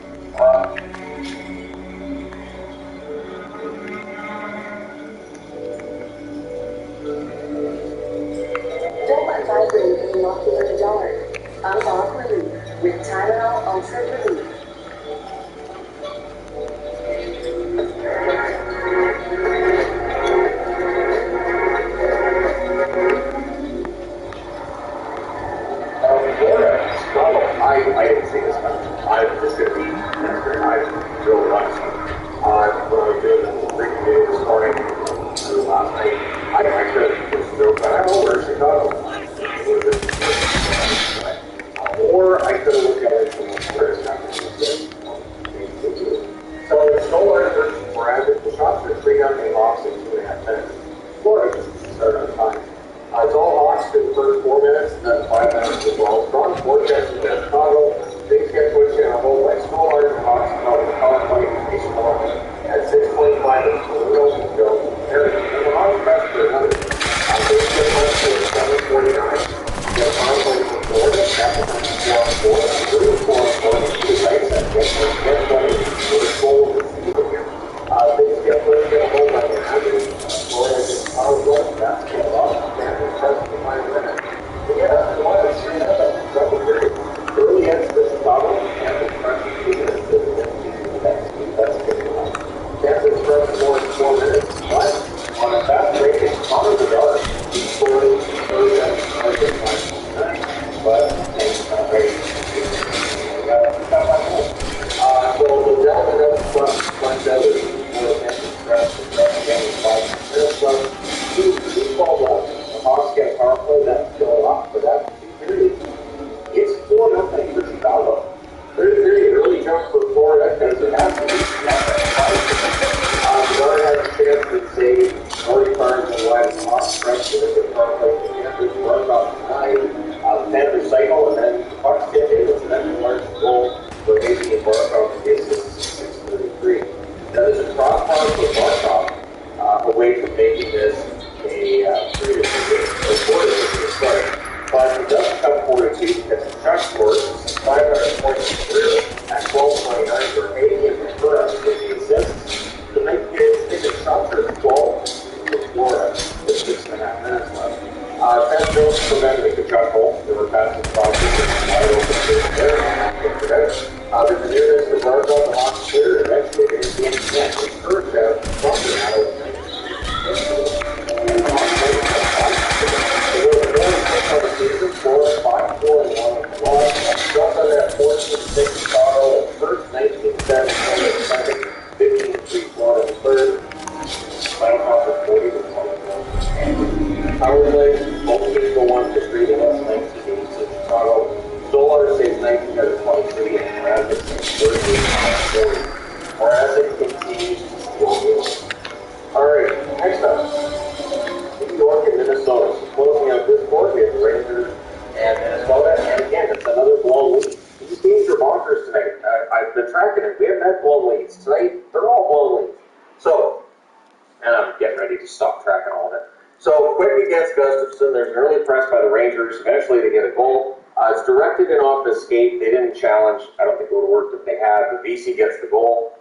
Don't let vibrating knock you in the dark. Unlock Relief with Tylenol Ultra Relief. I didn't see this coming. I'm just going to be transparent. I really watched it. When I was doing the freaking video this morning, last night, I could have just joked that I'm over in Chicago. Or I could have looked at it from where it's happening. So it's no longer versus Brad. The shots are 3-0 Hawks in 2.5 minutes. Florida just started on time. It's all Hawks for the first 4 minutes, and then 5 minutes as well. Strong forecast in Chicago. Things get pushed in a whole way. Small large Hawks out of the power play. They score at 6:25 minutes. The Wilson go. And the Hawks press for another. They get pushed to 7:49. The power play for Florida. That's 4-4. Through 4-4. The Knights that get goal with the here. Things get pushed in a whole way. Florida gets power play. That's get off. Early ends for Chicago, and the pressure that's good. Chances for more than 4 minutes, but on a fast break, it's Connor Bedard. He's scoring early ends, but it's not great. So the gentleman up front finds out that he's press again in 5 minutes left. He's balled up. Hawks get a power play, that's still off for that period. It's 4-0 for Chicago. Third period, early jump for Florida because it has to be. Bedard has a chance to power play mark-off away from making this a 3-2 but it doesn't come 4-2 because the Chuck scores 500 points in career at 12.29 for 80 and for 50 assists. The night kids take a shot for 12 for Florida with 6.5 minutes left. Sam Jones prevented the Chuck goal. There were passes crosses and wide open fish there. There's a nearness to guards on the Hawks clear. Eventually, they're going to get the first out from the out. Season 4, 5, 4, and 1 on the wall. Jumped on that 14-6 Chicago at first, 19-7 in second, 15-3 Florida in third. Final count of 40 to 21. Power play, both teams go 1 for 3 to less 19-86 Chicago. Solar saves 19 out of 23, and Morazic saves 38 out of 40. Morazic continues to steal games. Alright, next up. New York and Minnesota. So closing out this board, we have the Rangers and Minnesota. And again, it's another blown lead. These games are bonkers tonight. I've been tracking it. We haven't had blown leads. Tonight, they're all blown leads. So, and I'm getting ready to stop tracking all of it. So, quick against Gustafson. There's an early press by the Rangers. Eventually, they get a goal. It's directed in off the skate. They didn't challenge. I don't think it would have worked if they had. The VC gets the goal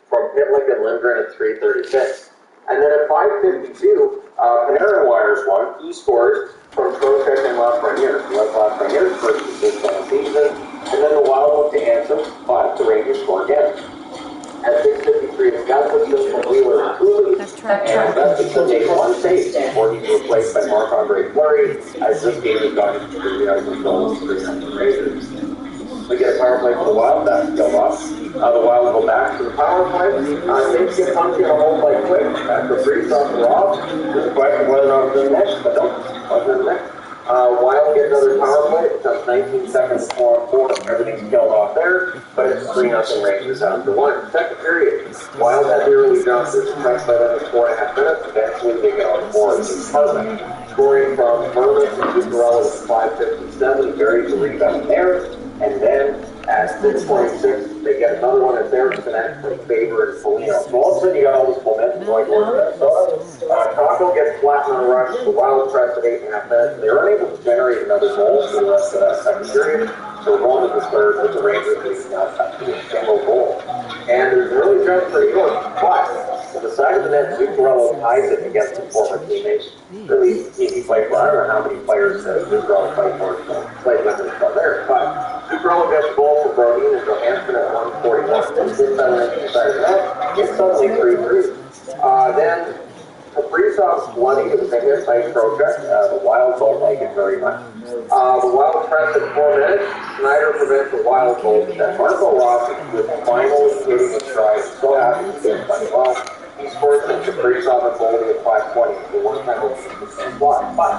from Pitlick and Lindgren at 3:36. And then at 5:52, Panarin wires one. He scores from Trocheck and Lafreniere. So that's Lafreniere's first assist on the season. And then the Wild look to answer, but the Rangers score again. At 6:53, it's Gustafson from Wheeler and Cooley. And Gustafson makes one save before he's replaced by Marc-Andre Fleury, as this game has gotten completely out of control for the Rangers. We get a power play for the Wild. That's killed off. The Wild will go back to the power play. Things get punchy on a home play quick. After free off the Rob. There's a question whether or not it's in the next, but no, wasn't in the next. Wild gets another power play. It's just 19 seconds, 4-on-4. Everything's killed off there, but it's 3-0 Rangers after 1. Second period. Wild had the early jump. There's a touch by them in 4.5 minutes. Eventually they get on 4. It's perfect. Scoring from Merlin to Zuccarello at 5:57. Buries the rebound there. And then at 6:46, they get another one at Barrett's Connect from Faber and Foligno. So all of a sudden, you got all this momentum going on in Minnesota. Taco gets flattened on a rush. The Wild press at 8.5 minutes. They were unable to generate another goal for the rest of that second period. So we're going to the third with the Rangers leading out to a single goal. And there's an early jump for New York, but to the side of the net, Zuccarello ties it against his former teammates. Really, he played for, I don't know how many players Zuccarello played for, played with him from there, but Zuccarello gets the goal for Brodin and Johansson at 1:41. This time the side of the net, it's suddenly 3-3. Then Kaprizov's bloody. It was a hit by Trocheck. The Wild don't like it very much. The Wild press at 4 minutes. Schneider prevents the Wild goal, but then Marco Rossi with finally hitting a stride. So happy to get it well. He scores from Kaprizov and Boldy at 5:20. The one penalty was a slot, but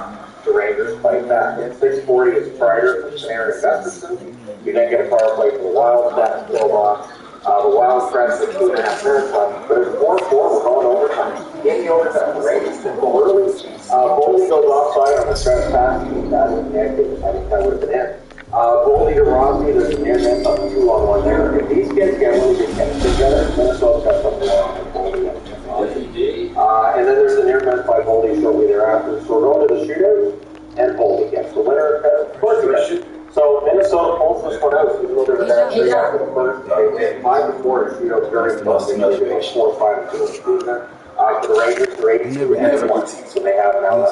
the Rangers fight back. At 6:40, it's Kreider from Panarin and Gustafson. You then get a power play for the Wild. That's killed off. The Wild press at 2.5 minutes left, but it's 4-4. We're going overtime. In the overtime, the Rangers can go early. Boldy goes offside on the trespass. That was connected. I think that would have been it. Boldy to Rossi, there's an air net on 2-on-1 there. If these kids get really good catch together, Minnesota's got something wrong with Boldy. And then there's an air net by Boldy shortly thereafter. So we're going to the shootout, and Boldy gets the winner. Of course he does. So Minnesota pulls this one out, even though they're down 3 after the first. They 5-4 to shoot out very close. They should make 4-5-2 for the Rangers, they're 82-1. So they have now a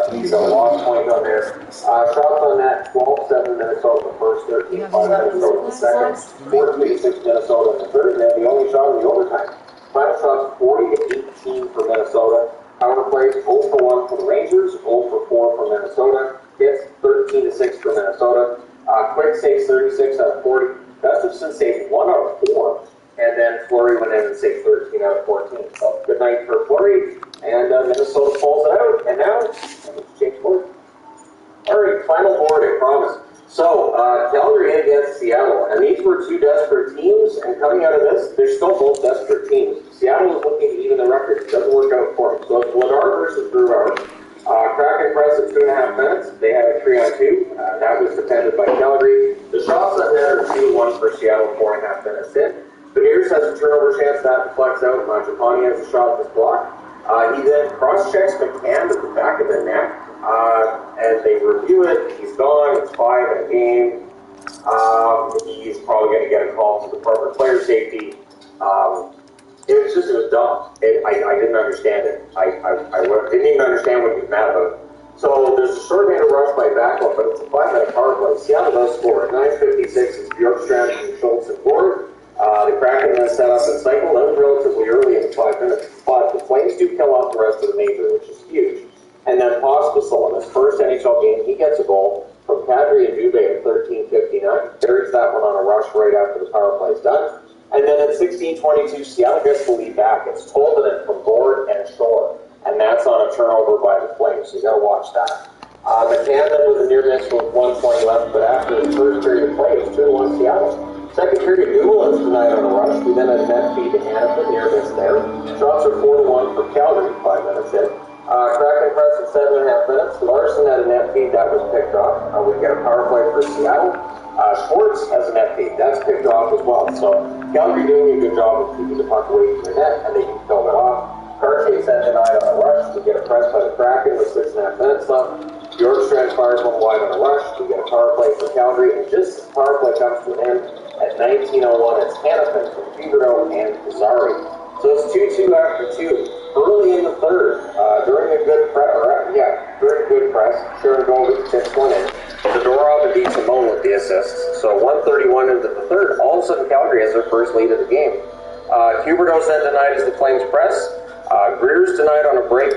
lost point on there. Shots on that, 12-7 Minnesota in the first, 13-5 Minnesota in the second, 4-6 Minnesota in the third, and then the only shot in the overtime. Final shots 40-18 for Minnesota. Power plays 0-for-1 for the Rangers, 0-for-4 for Minnesota. Hits 13-6 for Minnesota. Quick saves 36 out of 40. Gustafson saved 1 out of 4. And then Fleury went in and saved 13 out of 14. So good night for Fleury. And Minnesota pulls it out. And now, let's change board. All right, final board, I promise. So, Calgary against Seattle. And these were two desperate teams. And coming out of this, they're still both desperate teams. Seattle is looking to even the record. It doesn't work out for them. So it's Vladar versus Brewer. Kraken press at 2.5 minutes. They had a 3-on-2. That was defended by Calgary. The shots on that are 2-1 for Seattle, 4.5 minutes in. But here's has a turnover chance, that deflects out. Mangiapane has a shot that's blocked. He then cross-checks McCann at the back of the net, and they review it. He's gone. It's 5 in a game. He's probably going to get a call to the Department of Player Safety. It was dumb. I didn't understand it. I didn't even understand what he was mad about. So there's a short-handed rush by Backlund, but it's a 5-minute power play. Seattle does score. At 9:56, it's Bjorkstrand and Schultz and Gord. The Kraken then set up and cycle. That was relatively early in the 5 minutes. But the Flames do kill off the rest of the major, which is huge. And then Pospisil, in his first NHL game, he gets a goal from Kadri and Dubé at 13:59. Carries that one on a rush right after the power play is done. And then at 16:22, Seattle gets the lead back. It's Tolvanen from Gord and Shore. And that's on a turnover by the Flames, so you gotta watch that. McCann then with a near miss with 1:20 left, but after the first period of play, it was 2-1 Seattle. Second period, Newlands tonight on a rush. We then had a net feed to Hanifin, near miss there. Shots are 4-1 for Calgary, 5 minutes in. Kraken press at 7.5 minutes. Larson had a net feed that was picked off. We get a power play for Seattle. Schwartz has a net feed. That's picked off as well. So Calgary doing a good job of keeping the puck away from the net, and they can fill it off. Cartier sent tonight on a rush. We get a press by the Kraken with 6.5 minutes left. Bjorkstrand fires one wide on a rush. We get a power play for Calgary, and just as the power play comes to an end at 19:01, it's Hanifin from Huberdeau and Pizzari. So it's 2-2 after 2. Early in the third, during a good press, Sharon Goldie tips one in. Zadorov and DeSimone with the assists. So 1:31 into the third, all of a sudden Calgary has their first lead of the game. Huberdeau sent tonight as the Flames press. Greer's tonight on a break.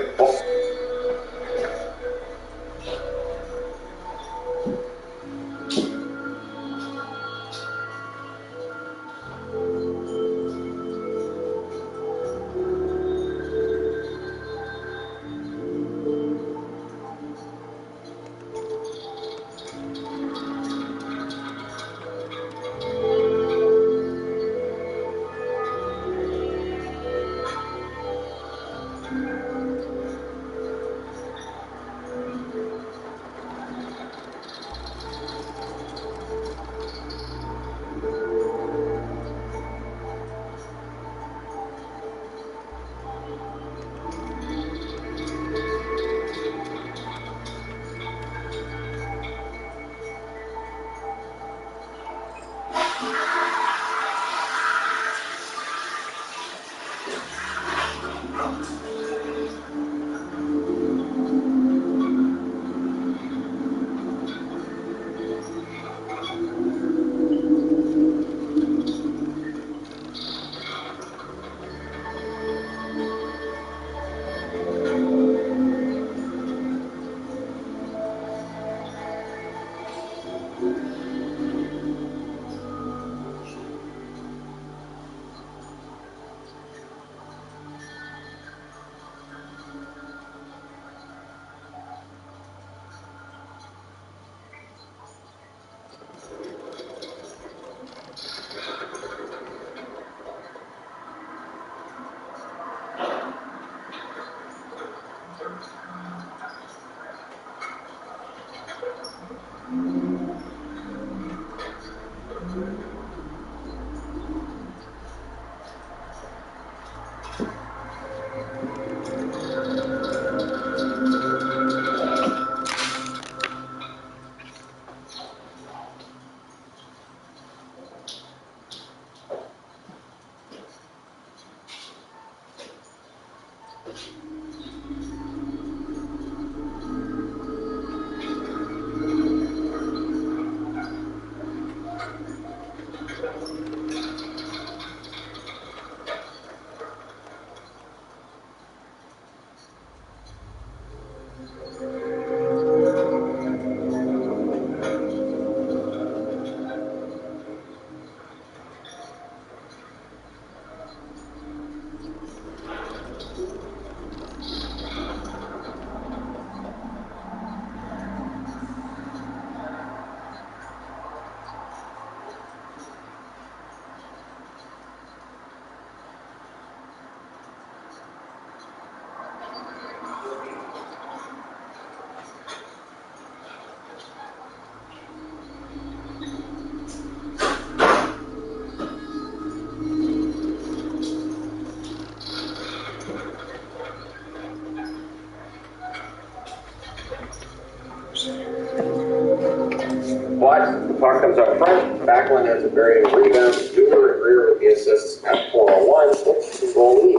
Ross comes up front. Backlund has a very good rebound. Duber and Greer with the assists at 4:01. It's a goal lead.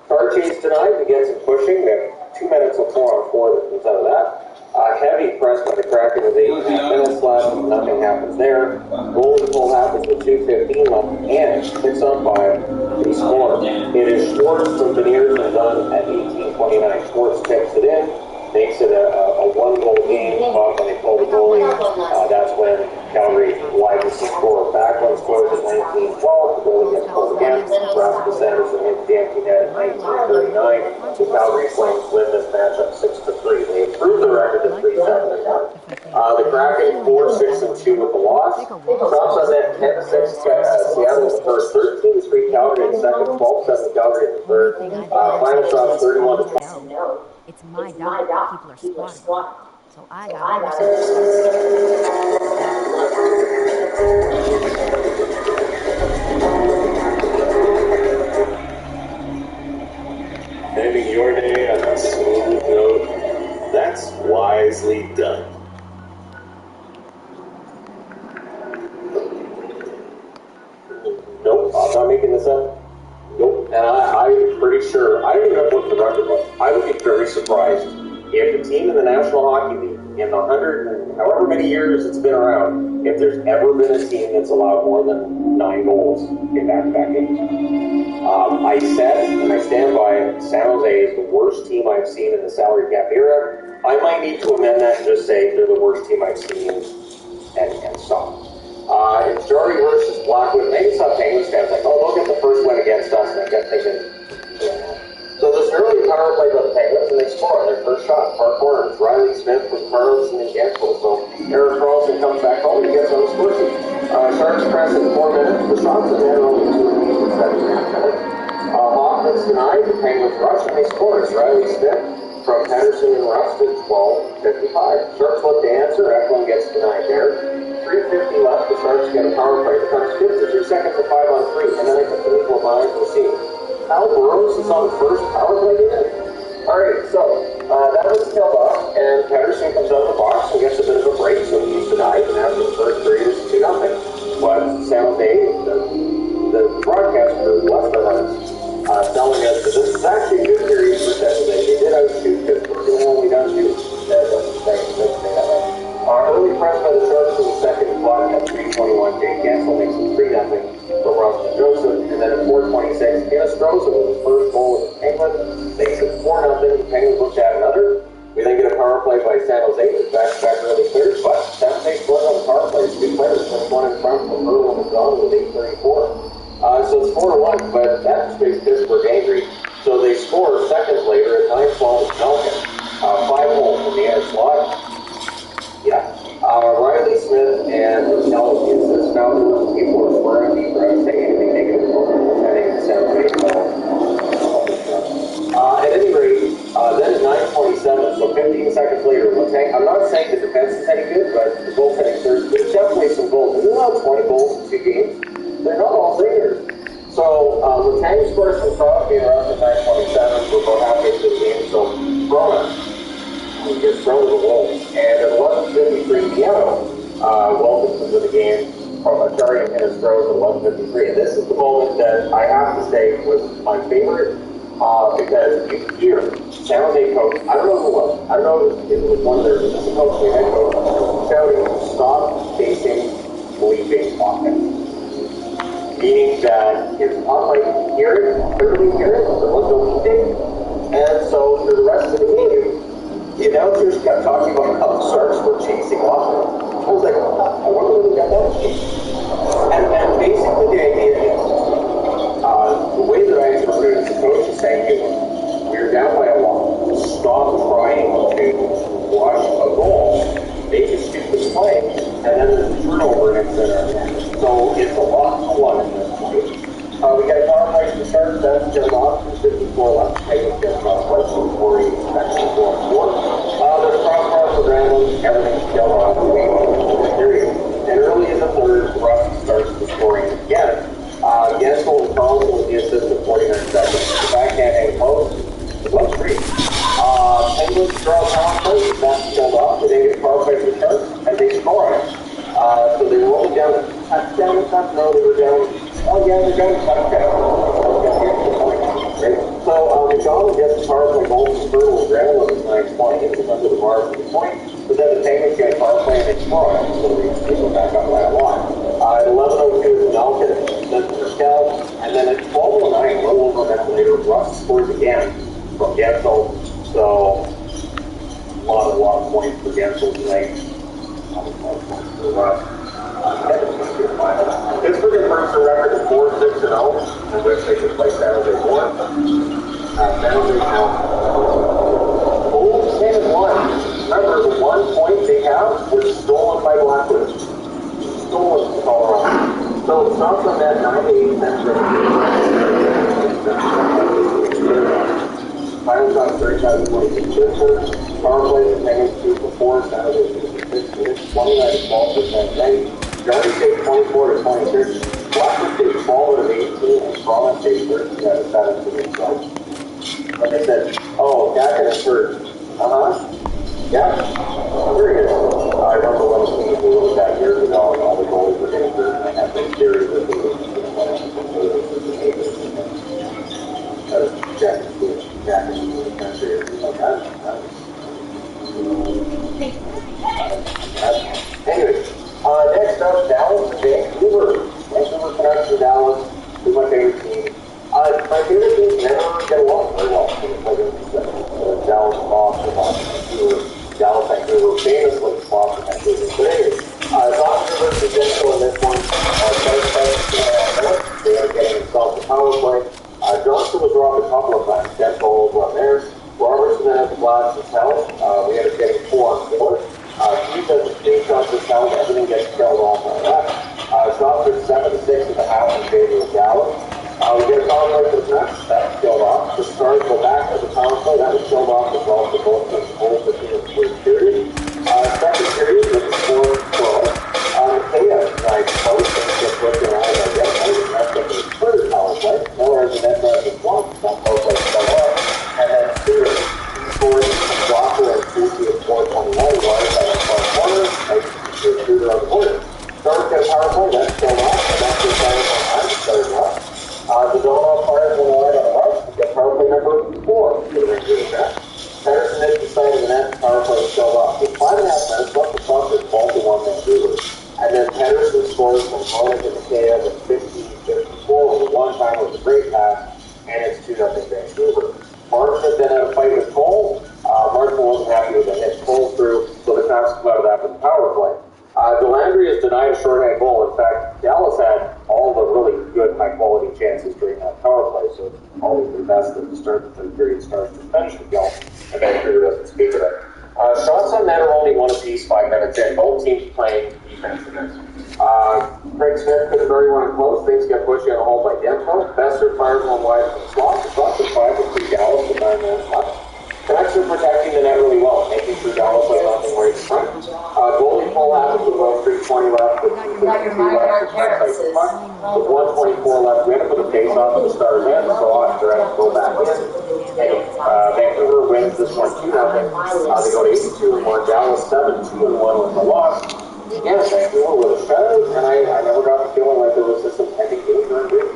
Car chase tonight. We get some pushing. We have 2 minutes of 4-on-4 that comes out of that. Heavy press by the Kraken with 8.5 minutes left. Nothing happens there. Goal goal happens with 2:15 left. And 6-on-5. They score. It is Schwartz from Veneers and done at 18:29. Schwartz tips it in. Makes it a 1-goal game. When they pull the goalie, that's when Calgary widens the score. Backlund scores at 19:12. The goalie gets pulled again. Rasmus Sanderson hits the empty net at 19:39. The Calgary Flames win this matchup 6-3. They improve the record to 3-7-1. The Kraken 4-6-2 with the loss. Cross on net 10-6. Seattle in the first, 13-3 Calgary in the second, 12-7 Calgary in the third. Final shots 31-20. No. It's my dog. People are squatting. So I got Ending your day on a smooth note. That's wisely done. Nope, I'm not making this up. Nope, and I'm pretty sure, I don't even know what the record was. I would be very surprised if a team in the National Hockey League, in the 100 and however many years it's been around, if there's ever been a team that's allowed more than 9 goals in back-to-back games. I said, and I stand by it, San Jose is the worst team I've seen in the salary cap era. I might need to amend that and just say they're the worst team I've seen and stop. It's Jarry versus Blackwood. Maybe some Penguins fans like, oh, look at the first win against us, and I kept thinking, yeah. So this early power play by the Penguins, and they score on their first shot. Far corner, Riley Smith with Carlson and Gensel. So Eric Carlson comes back home and gets on the score sheet. Sharks press in 4 minutes. The shots in there are only 2 in 7.5 minutes. Hoffman's denied. The Penguins rush, and they score. It's Riley Smith from Henderson and Rust at 12:55. Sharks look to answer. Eklund gets denied there. 3:50 left. The Sharks get a power play. It comes 52 seconds to 5-on-3, and then I think the equal lines will see. Al Burrows is on the first power play unit. Alright, so that was killed off, and Patterson comes out of the box and gets a bit of a break, so he's denied, and after the first period, it's 2-0. But San Jose, the broadcast crew left the runs, telling us that this is actually a good period for San Jose. They did outshoot because we're only down 2. Early press by the Sharks in the second plot at 3:21. Jake Gensel makes it 3-0 for Rustin Joseph, and then at 4:26, Hinostroza with his first goal with the Penguins makes it 4-0. The Penguins look to have another. We then get a power play by San Jose with back-to-back really clears, but San Jose scores on the power play. 2 players, one in front from Earl and McDonald with 8:34. So it's 4-1, but that just makes Pittsburgh angry. So they score seconds later at 9:12 with Malkin. 5 goals from the air slot. Yeah. Riley Smith and Kelly is this fountain. People are swearing me for saying anything negative about it. I think it sounds great. At any rate, then at 9:27, so 15 seconds later, Letang, I'm not saying the defense is any good, but the goaltending, there's definitely some goals. There's allowed 20 goals in 2 games. They're not all singers. So Letang scores from Crosby around at 9:27. We're about halfway through the game, so Brona gets thrown to the wall. And at 11:53, Piano welcomes into the game from a starting in his throws at 11:53. And this is the moment that I have to say was my favorite because you could hear San Jose coach, I don't know who it was, I don't know if it was one of their assistant coaches, the head coach, shouting, stop chasing bleeping offense. Meaning that it's unlike hearing, clearly hearing, there was no bleeping. And so for the rest of the game, the announcers kept talking about how the Sharks were chasing offense. I was like, I wonder where they got that chase. And basically the idea is, the way that I interpreted it, the coach is saying, hey, we're down by a lot. Stop trying to rush a goal, make a stupid play, and then there's a turnover and it's in our net. So it's a lot in this play. We got a power play from the Sharks, that's just off, 54 left, Penguins get off, less than 40, actually 4-4. There's a crossbar for Granlund, everything's still off, period. And early in the third, Russ starts the scoring again. Gensel and Carlson with the assist at 49 seconds. The backhand hang post, it looks free. Penguins draw power play, that's still off, they then get a power play from the Sharks, and they score on it. So they were only down a touchdown. No, they were down. Oh yeah, they're down a touchdown. Right? So McDonald gets the power play goal from Fertile Ground on his 9-20. It was under the bar for the point. But then the Penguins get a power play and they score it. So they go back up by a lot. At 11:02, Malkin then Purcell. And then at 12:09, a little over a minute later, Russ scores again from Gensel. So a lot of points for Gensel tonight. Pittsburgh improves their record to 4-6-0, in which they should play San Jose 4. San Jose now. Oh, same as one. Remember, the 1 point they have was stolen by Blackwood. Stolen from Colorado. So it's not from that 98 Final shot 35-26. Power play is Penguins 2-for-4. San Jose 2-for-6. 29-12% night. Jardy takes 24-26. Blackwood takes 12 out of 18, and Providence takes 13 out of 17. So, like I said, oh, Gacken is hurt. Yeah. Very good. I remember when the team we looked at years ago, and all the goals were getting hurt, and they had this series that they were Gacken was the country or something like that. Anyway. Next up, Dallas and Vancouver. Vancouver Canucks and Dallas. Who's my favorite team? My favorite teams never get along very well. Dallas lost to Vancouver. Dallas, Vancouver, famously lost to Vancouver. But anyway, Vancouver versus Gensel in this one. They are getting themselves a power play. Johnson was dropped a couple of times. Gensel was on theirs. Robertson then has the blast as hell. We ended up getting 4-on-4. He does the three shots as hell. Everything gets killed off on that. Shots are 7-6 at the half in favor of Dallas. We get a power play for the Canucks. That's killed off. The Stars go back to the power play. That was killed off as well for both of the goals at the end of the first period. Second period with the score 12. Mikheyev nice post and just looked around and got messed up in the third power play. Nowhere in the net there as one. That power play fell off. And then Suter scores Walker and Susie at 4:21. Corner, Shooter on the corner. Stars get a power play, that's still off, and that's the final on the third off. The Donald Fires on the line on the rush, we get power play number 4 for the Rangers back. Pettersson hits the side of the net, power play is still off. With 5.5 minutes left, the clock is 12-1 Vancouver. And then Pettersson scores from Holland and Mikheyev at 50-54 with a one-time with a great pass, and it's 2-0 Vancouver. Marchment then had a fight with Cole. Marchment wasn't happy with the hit Cole through, so the Canucks come out of that with the power play. Delandry is denied a shorthand goal. In fact, Dallas had all the really good, high-quality chances during that power play, so it's always the best at the start of the third period starts to finish the goal, and Vancouver doesn't speak of it. Shots on net are only one apiece, 5 minutes in. Both teams playing defense in this. Craig Smith couldn't very one close. Things get pushed in a hole by Demko. Besser fires one wide from the slot. The slot is 5 with 3 Dallas with 9 minutes left. Canucks are protecting the net really well, making sure Dallas has nothing right in front. Goalie pull happens with about 3:20 left. With 1:24 left, we end up with a face-off of the Stars end, so Oster has to go back in. And Vancouver wins this one 2-0. They go to 82-1. Dallas 7-2-1 with the loss. Yes, Vancouver was a shutout, and I never got the feeling like there was just some pending game during it.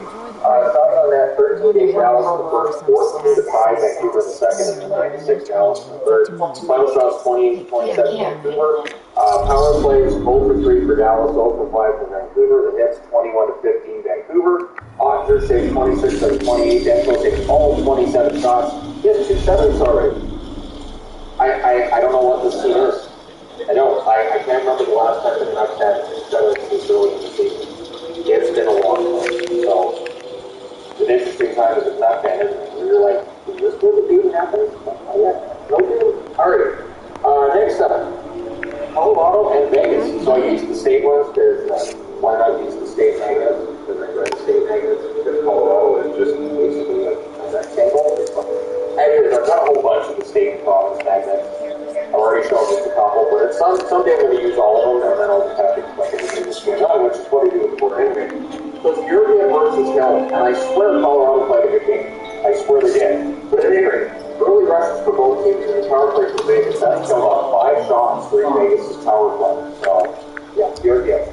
Talking on that, 13 Dallas in the first, 14-5 Vancouver in the second, and 96 Dallas in the third. Final shots 28-27 Vancouver. Power plays 0-3 for Dallas, 0-5 for Vancouver. The hits 21-15 Vancouver. Otter saves 26 out of 28. Denko takes all 27 shots. He has 2 sevens already. I don't know what this team is. I can't remember the last time the Canucks had 2 sevens this early in the season. It's been a long time. So it's an interesting time as a Canucks fan, isn't it? You're like, is this where the beating happens? No beating. Alright. Next up, Colorado and Vegas. So I used the state ones because why not use the state negatives? Because I read the state negatives because Colorado is just basically a rectangle. Anyways, I've got a whole bunch of the state and province magnets. I've already shown just a couple, but it's someday I'm going to use all of them, and then I'll just have to explain everything that's going on, which is what I do with the board anyway. So it's European versus Helen, and I swear Colorado played a good game. I swear they did. But at any rate, early rushes for both teams in the power play for Vegas. That's killed off 5 shots during Vegas' power play. So, yeah, European.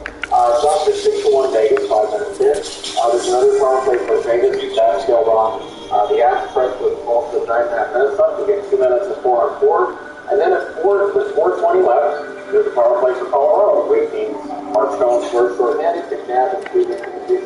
There's another power play for Vegas. That's still on. The Avs press was most of the 9.5 minutes left. We get 2 minutes and 4 on 4. And then at 4:20 left, there's a power play for Colorado. Great team. Mark Stone scores short-handed. McNabb and Cleveland in the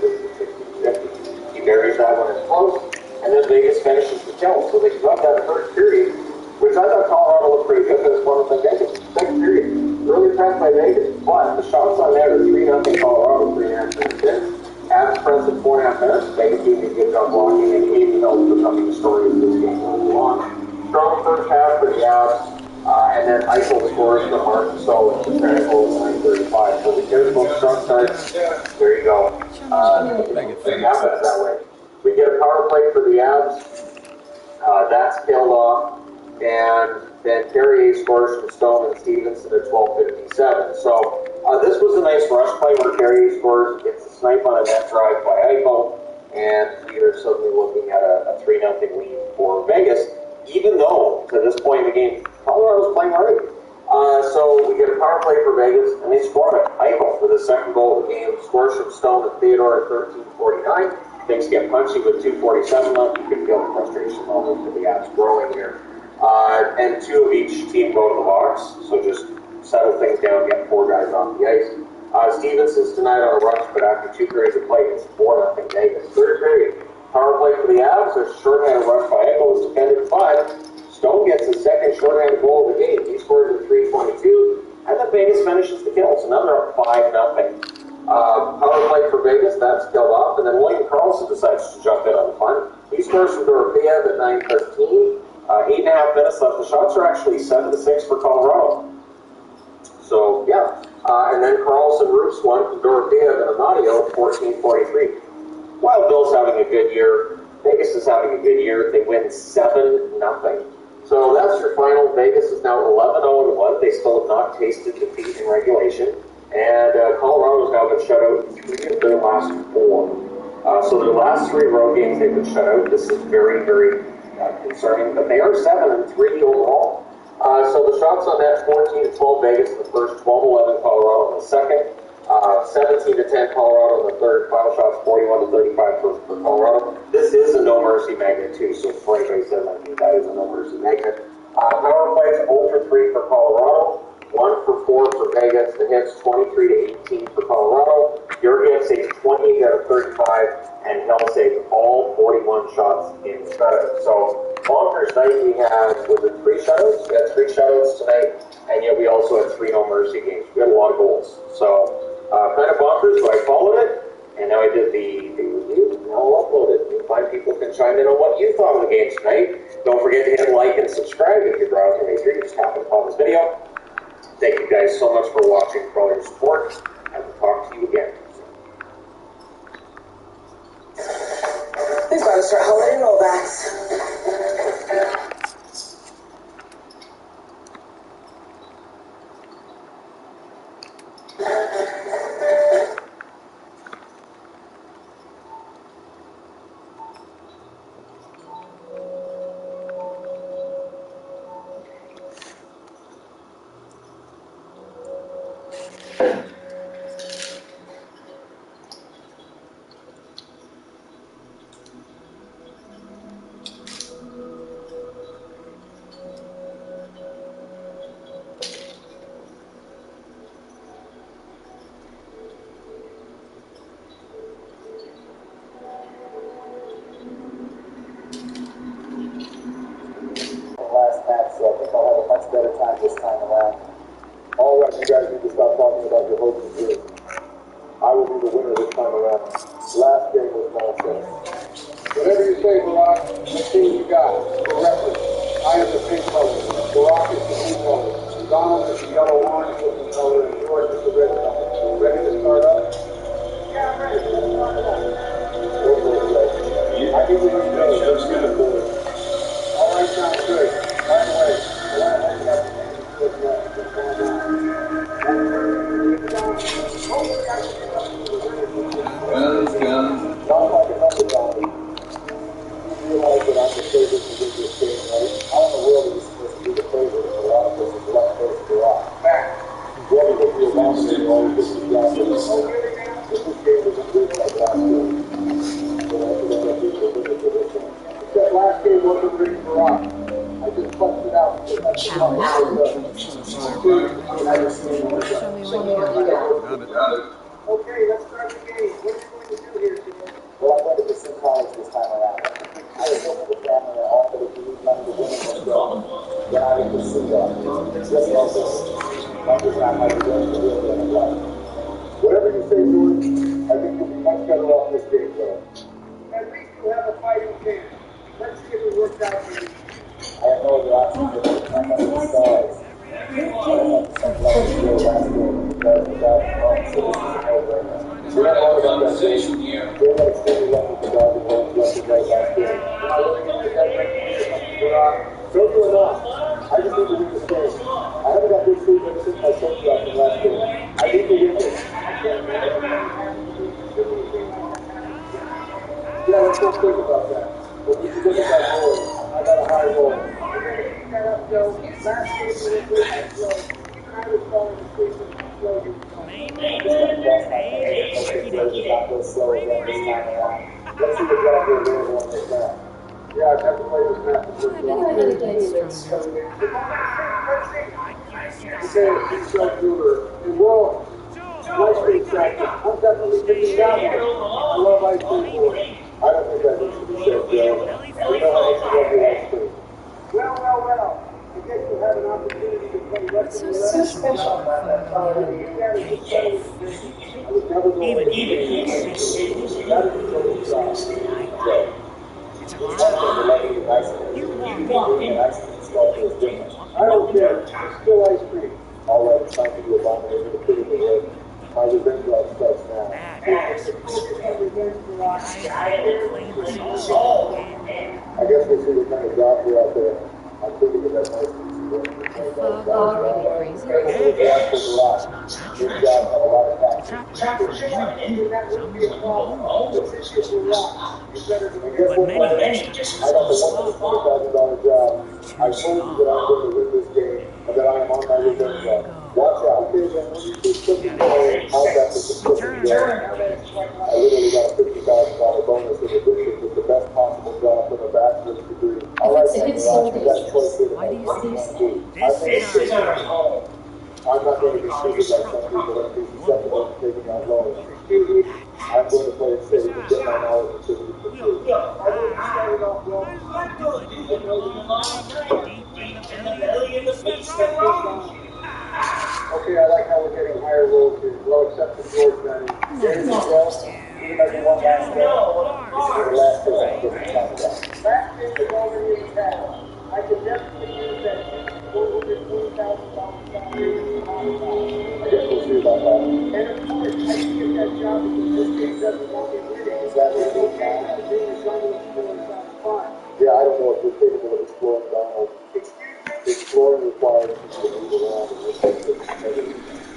60-50. He buries that one in close. And then Vegas finishes the kill. So they got that first period, which I thought Colorado looked pretty good. This one was like Vegas. Second period, early press by Vegas. But the shots on there are 3-0 Colorado, 3.5 minutes in. Avs press at 4.5 minutes. Vegas doing a good job blocking, and even though it's becoming the story of this game going on. Strong first half for the Avs. And then Eichel scores the Mark so it's a goal 9:35. So the careful strong start. There you go. It happens that way. We get a power play for the Avs. That's killed off. And then Carrier scores from Stone and Stevenson at 12:57. So this was a nice rush play where Carrier scores, gets a snipe on a net drive by Eichel, and we are suddenly looking at a 3-0 lead for Vegas, even though to this point in the game, Colorado's playing right. So we get a power play for Vegas, and they score it. Eichel for the second goal of the game, scores from Stone and Theodore at 13:49. Things get punchy with 2:47 left. You can feel the frustration level for the Avs growing here. And 2 of each team go to the box, so just settle things down, get 4 guys off the ice. Stevenson's tonight on a rush, but after 2 periods of play, it's 4-0 Vegas. Third period, power play for the Avs. There's a shorthanded rush by Eichel, is defended 5. Stone gets his second shorthanded goal of the game. He scores at 3:22, and then Vegas finishes the kills. Another up 5-0. Power play for Vegas, that's killed off, and then William Karlsson decides to jump in on the punt. He scores from Dorofeyev at 9:13. 8.5 minutes left. The shots are actually 7-6 for Colorado. So, yeah. And then Karlsson roofs one from Dorofeyev and Amadio at 14:43. While Bill's having a good year, Vegas is having a good year. They win 7-0. So that's your final. Vegas is now 11-0-1. They still have not tasted defeat in regulation. And Colorado's now been shut out in 3 of their last 4. So their last 3 road games they've been shut out. This is very, very concerning. But they are 7-3 overall. So the shots on that 14-12 Vegas in the first, 12-11 Colorado in the second, 17-10 Colorado in the third. Final shots 41-35 for Colorado. This is a no mercy magnet too. So for anybody says that is a no mercy magnet. Power plays 0-3 for Colorado. 1-4 for Vegas. The hits 23-18 for Colorado. Jurgen saves 20 out of 35, and Hill saves all 41 shots in shutout. So bonkers night we had was it 3 shutouts? We had 3 shutouts tonight, and yet we also had 3 no mercy games. We had a lot of goals. So kind of bonkers, but I followed it, and now I did the review. Now I'll upload it. You find people can chime in on what you thought of the game tonight. Don't forget to hit like and subscribe if you're browsing me through. Just happen upon this video. Thank you guys so much for watching, for all your support, and we'll talk to you again. We've got to start holiday rollbacks. Realize that I'm the favorite to win this game. Barack. I just punched it out because that's the one that Show me what you got. Okay, let's start the game. What are you going to do here, George? Well, I'm going to Sim College this time around. I was hoping the family and all that if you need money to win in this game, then I would pursue that. Just also, money is not how you're going to deal with it. Whatever you say, George, I think you'll be much better off this game, though. At least you have a fighting chance. Let's see if it works out for you. I have no other option but to climb up the stars. I don't have to send love to go last game because without home, so this is a no-brainer. We're not all about that Conversation here. They got extremely lucky to God and won't let the right last game. So do or not. I just need to win this game. I haven't got good sleep ever since my son dropped in last game. I need to win this. Yeah, let's not think about that. But we should look at that goal. I got a high goal. We're going to keep that up, Joe. Last game we were good and slow. Even I was falling asleep and slow you. Not go slow again this time around. Let's see what job you're available on this round. Yeah, I've had to play this match for I really think it's strong. He said he's so good. And well, ice cream factor. I'm definitely picking that one. I love ice cream for it. I don't think that needs to be said, Joe. We know how much you love your ice cream. Well. I guess you'll have an opportunity to play What's so special about that? Even That is a total shot. Joe. It's a You're lot. loving your ice cream. And ice cream sculpture is different. I don't care. It's still ice cream. All right, it's time for you to abominate the pit of the ring. My revenge love starts now. I guess we'll see what kind of job you're out there. I'm thinking of that nice piece of work. Crazy. Good job, have a lot of taxes. That would be a problem. Since it's a rock, you better do And it. guess what, Mike? I got the $120,000 job. I told you that I'm going to win this game and that I am on my revenge love. Watch out. Okay, then when you keep clicking forward, I'll back with the clicking down. I literally got a $50,000 bonus in addition with the best possible job from a bachelor's degree. All right, then, Roger, that choice here Why do you think so? I think it's just I'm not going to be stupid like some people that be susceptible to taking out loans. I'm going to play it safe and get my knowledge and systems for free. Okay, I like how we're getting higher rolls here. Well, except for George Benny. Even as we won last game, this is the last game I'm going to talk about. Last game is already in the past. I can definitely use that $420,000 salary. I guess we'll see about that. And of course, I can get that job because this game doesn't want me winning. Is that what It's you okay want? to do the Donald Explorer sounds fine. Yeah, I don't know if we're capable of exploring Donald. Excuse me? Exploring requires people to move around and look at it.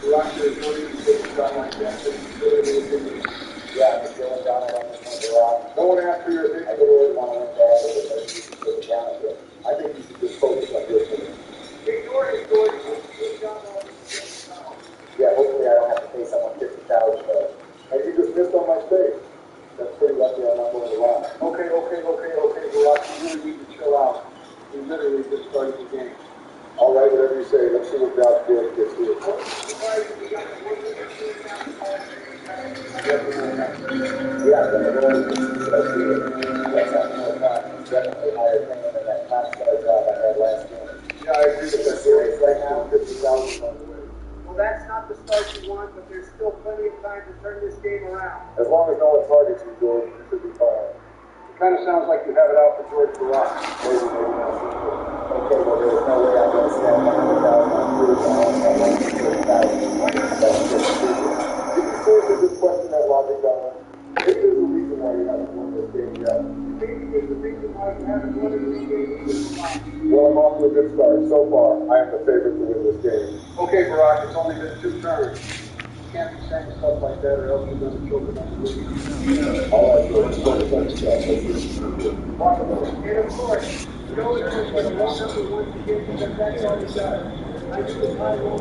Roger, what do you think about my guess? Yeah, I'm feeling Donald on this one garage. No one after your I literally want to win bad, but I think you should put it down a bit. I think you should just focus on your team. Big George, good job on this. Yeah, hopefully I don't have to pay someone $50,000. And you just missed on my space. That's pretty lucky I'm not going to lie. Okay, Rock, you really need to chill out. We literally just started the game. All right, whatever you say. Let's see what Josh Gordon gets here. Yeah, but I don't think I see it. That's not more time. Definitely higher paying than that top star job I had last game. Yeah, I agree with that. Serious right now, 50,000 on the way. Well, that's not the start you want, but there's still plenty of time to turn this game around. As long as no one targets you, George, you should be fine. It kind of sounds like you have it out for George Barack. Maybe not. Okay, well, there's no way I'm going to stand 100,000 on cruise. I only have like 30,000. That's just stupid. Did you seriously just question that logic, Donald? Maybe there's a reason why you haven't won this game yet. Maybe there's a reason why you haven't won in this game either. Well, I'm off to a good start. So far, I am the favorite to win this game. Okay, Barack, it's only been 2 turns. You can't be saying stuff like that or else you're going to choke it on the lead. All right, George, focus on yourself. Let's see what you can do. And of course, you know it's just like a one number one to get because that's all you got. I do the high roll.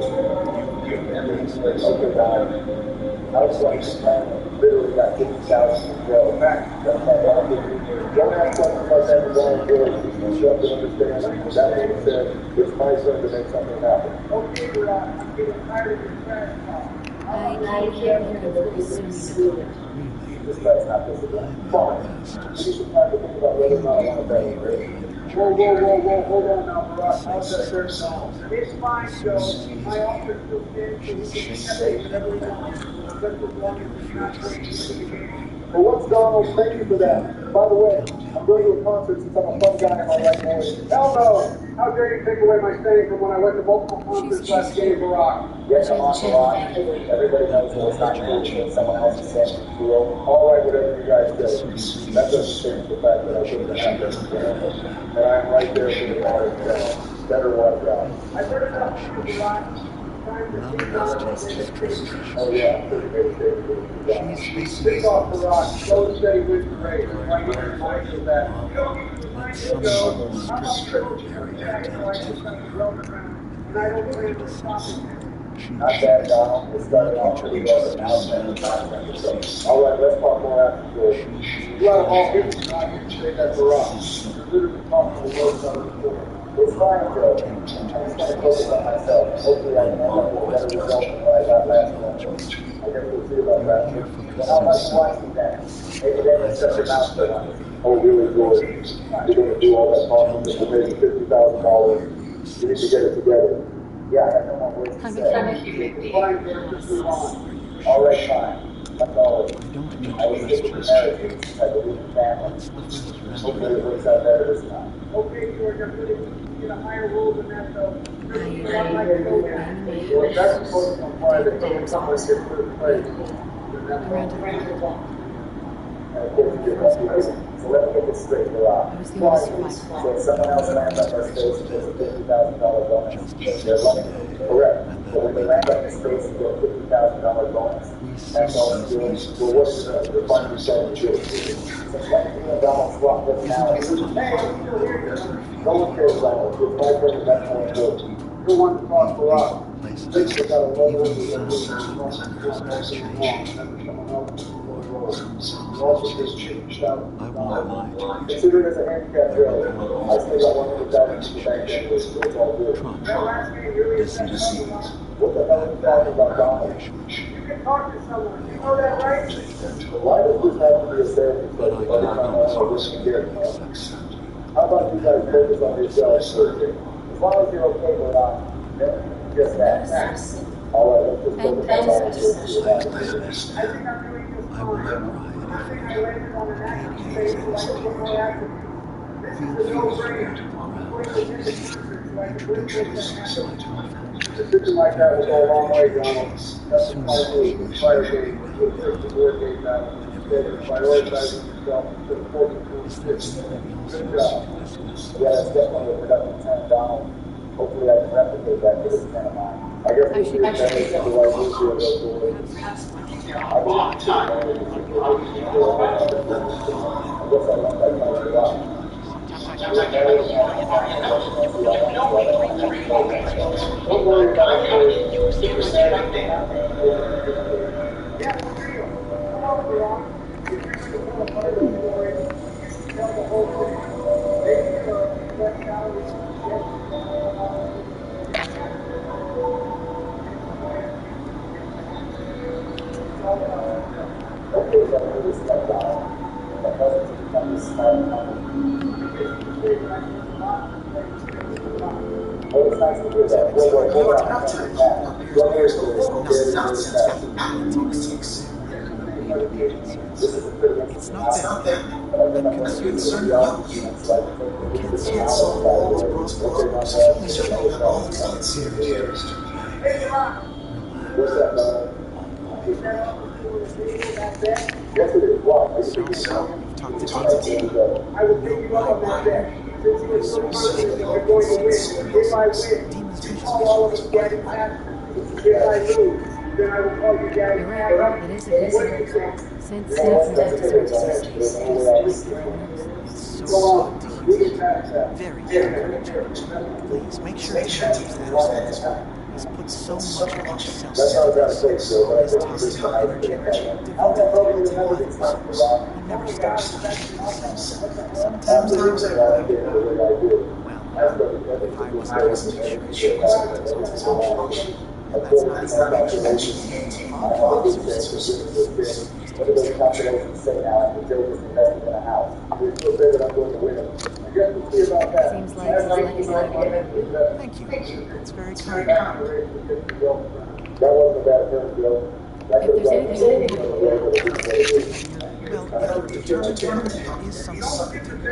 Okay, Don. How's life? literally got 50,000 to go. The only question about that is all good. You have to understand. That being said, it's my turn to make something happen. Okay, Rock, I'm getting tired of your trash talk. I can't hear him very soon. This guy's not disciplined. Fine. You need some time to think about whether or not I want to bet you. Whoa, hold on now, Barack. How's that there now? It's fine, Joe. My office still stands so we can say whatever we want. Just as long as it's not breaking into the game. Well, what's Donald? Thank you for that. By the way, I'm going to a concert since I'm a fun guy in my right voice. Hell no! How dare you take away my saying from when I went to multiple concerts last game, Barack? Yes, I'm on the line. Everybody knows that it's not cool when someone else is saying it's cool. All right, whatever you guys do. That doesn't change the fact that I shouldn't have happened. And I'm right there for the water. Better watch out. I've heard enough of you, Barack. Oh, yeah. Stick off, Barack. Slow and steady wins the race. Right here, remind you of that. You don't need to remind me, Joe. I'm not sure you're back, so I just got to roam around. And I don't plan to stop it. Not bad, Donald. We're starting off pretty well, but now it's been a all right, let's talk more after this. You out of all people, I can say that, Barack. You're literally talking to the world before. It's fine, Joe. I'm just going to focus on myself. Hopefully I can end up with a better result than what I got last month. I guess we'll see about that. Well, how much watch me then? Maybe then it's such a mouthful on it. Oh, really, George? You're going to do all that talking just for maybe $50,000. You need to get it together. Yeah, I have no more words to say. Fine, George, just move on. All right, fine. That's all. I was thinking of marriage since I believe in family. Hopefully it works out better this time. Okay, George, I'm going to get a higher role than that, though. Well, that's supposed to imply that someone gets first place. And of course, you get that. So let me get this straight, Barack. So if someone else lands on their space and gets a $50,000 bonus, they're running. Correct. So when they land on the space and get a $50,000 bonus, that's all you're doing. Well, what's the fun percent of you? So let me and Donald swap personalities. Hey, I'm still here. No one cares, Donald. It's my turn to bet more good. You're one to talk, Barack. Think about a level of the consider it as a handicap drill. I still got 100,000 to the bank anyway, so it's all good. That last game really is that something. What the hell are you talking about, Donald? You can talk to someone. You know that, right? Why does this have to be a therapy session every time I want to listen to it? How about you guys focus on yourselves first? As long as you're okay with just that. All right, let's just focus on I think I'm doing just fine. I think I landed on an active space so I can put more active. This is a no-brainer. I'm going to attend the concert so I can really make that happen. Something like that will go a long way, Donald. That's the part of the fire game. You'll take the board game battle. Instead of prioritizing yourself to the 42-6. Good job. Yeah, that's definitely a productive 10, Donald. Hopefully I can replicate that for this 10 of mine. I guess we'll see if that is the right move here to go forward. I guess I left that kind of job. Don't worry about it. Yeah, for real. Come on, Barack. If you're going to tell a part of the story, you should tell the whole thing. Make sure that calories Okay, so I'm this stuff down. My cousin's become this smart company. Oh, it's nice to hear that. Whoa, One year ago, this is a pretty interesting not that you can see certain young humans, you can see it so all the world's possible, certainly in all these serious. What's that, Donald? Yes, it is. Wow. I will take you up on that bet. Since you were so confident that you're going to win, if I win, you call all of us Daddy Pat. If I lose, then I will call you Daddy Pat. It is a What do you visitor. think? Since it's Go on. We can pass that. Very encouraging. Please make sure to use that. has put so much of himself That's how I gotta say, so, but I his think time, this energy, devoted to others. He never stops thinking of himself. Sometimes I wonder, well, if I wasn't able to make sure his results function, and that's not even mentioning officers. What do those calculations say now after Joe was invested in a house? We still say that I'm going to win it. I guess we'll see about that. Seems like he's letting you know. Thank you. It's very kind. That wasn't a bad turn, Joe. That If could there's have anything gone you Well, if you're determined, there is something to do.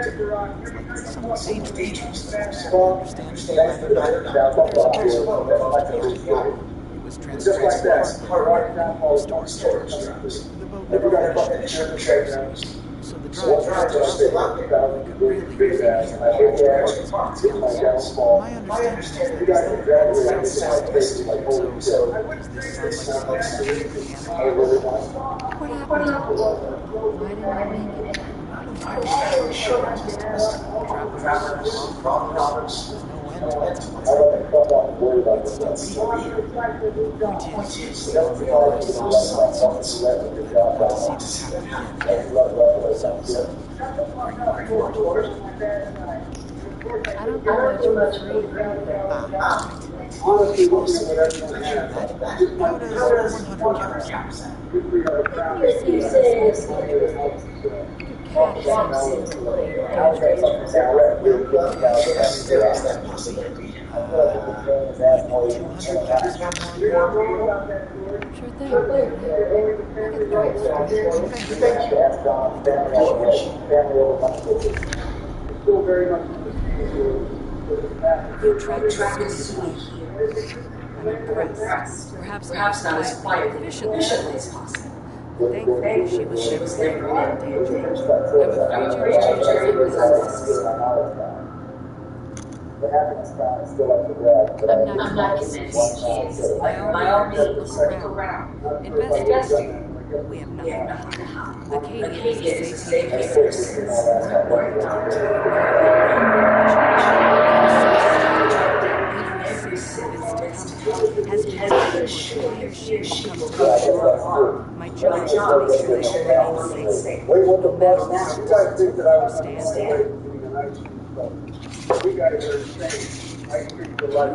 It's like some dangerous things. I understand that you rather not. But there's a person who was transferred to harbor storage traps. The boat never finished. So the driver is still out there. Could really use it. My understanding is that southwest. So does this sound like something? What happened to him? Why didn't I make it? Entirely sure. Just travelers, problems, no end to it. Point is, the army always lost sight of it. Want to see this happen again. I don't know what you're afraid of. Honestly, we'll see what everyone has. How does 100 caps? You say this cat seems Sure thing. Still very much You tried to swim here. I'm impressed. Perhaps not as quiet and efficiently as possible. Thankfully, she was never in danger. I'm afraid your changes in business. The happiness crown is still up for grabs, but I'm not convinced she is. By all means, look around. Investigate. We have nothing to hide. The Acadian is a safe place. Every citizen has been sure he or she will come to shore. My job is to make sure they remain safe. No matter what. you guys think that I was Understand? We got to understand. I treat the life.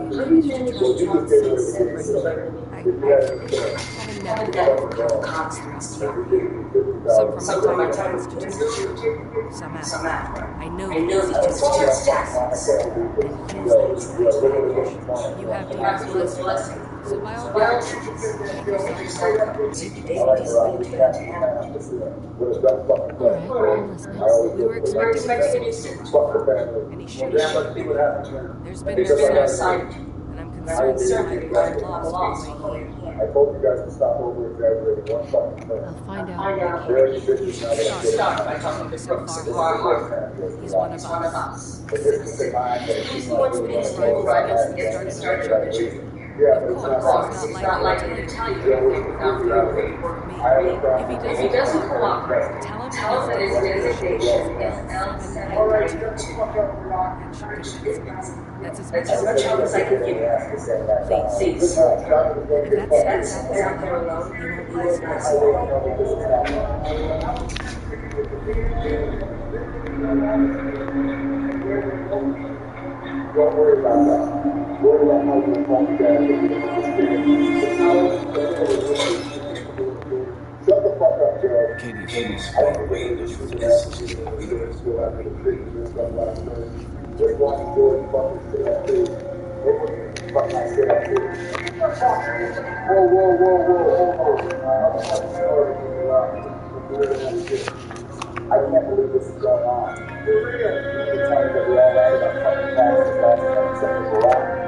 I never come constructs some from my time institute, some after. I know the institute's tactics, and his is you have to use blessing. So by all means, keep yourself Alright, I'm listening. We were expecting a new student, and he should have. There's been no sign, and I'm concerned that he might be lost on the way here. I told you guys to stop over exaggerating one fucking thing. I'll find out. Very efficient now that I'm Start by talking to Brooks at Harbor. He's one of us. But this is the mind that He wants me to arrive and get started on the journey. yeah, Of course, he's not likely to tell you anything without the agreement with me. If he doesn't cooperate, tell him that his designation is L792. That's as much help as I can give you. Please. If that's out there alone, he won't don't worry about that. Worry about how you find that. Shut the fuck up, Joe. Katie's I don't agree with this. Just want to do it, fucking sit up too. Fucking sit up too. Whoa. I can't believe this is going on. You're telling me that we all landed on fucking fast as last 10 seconds around.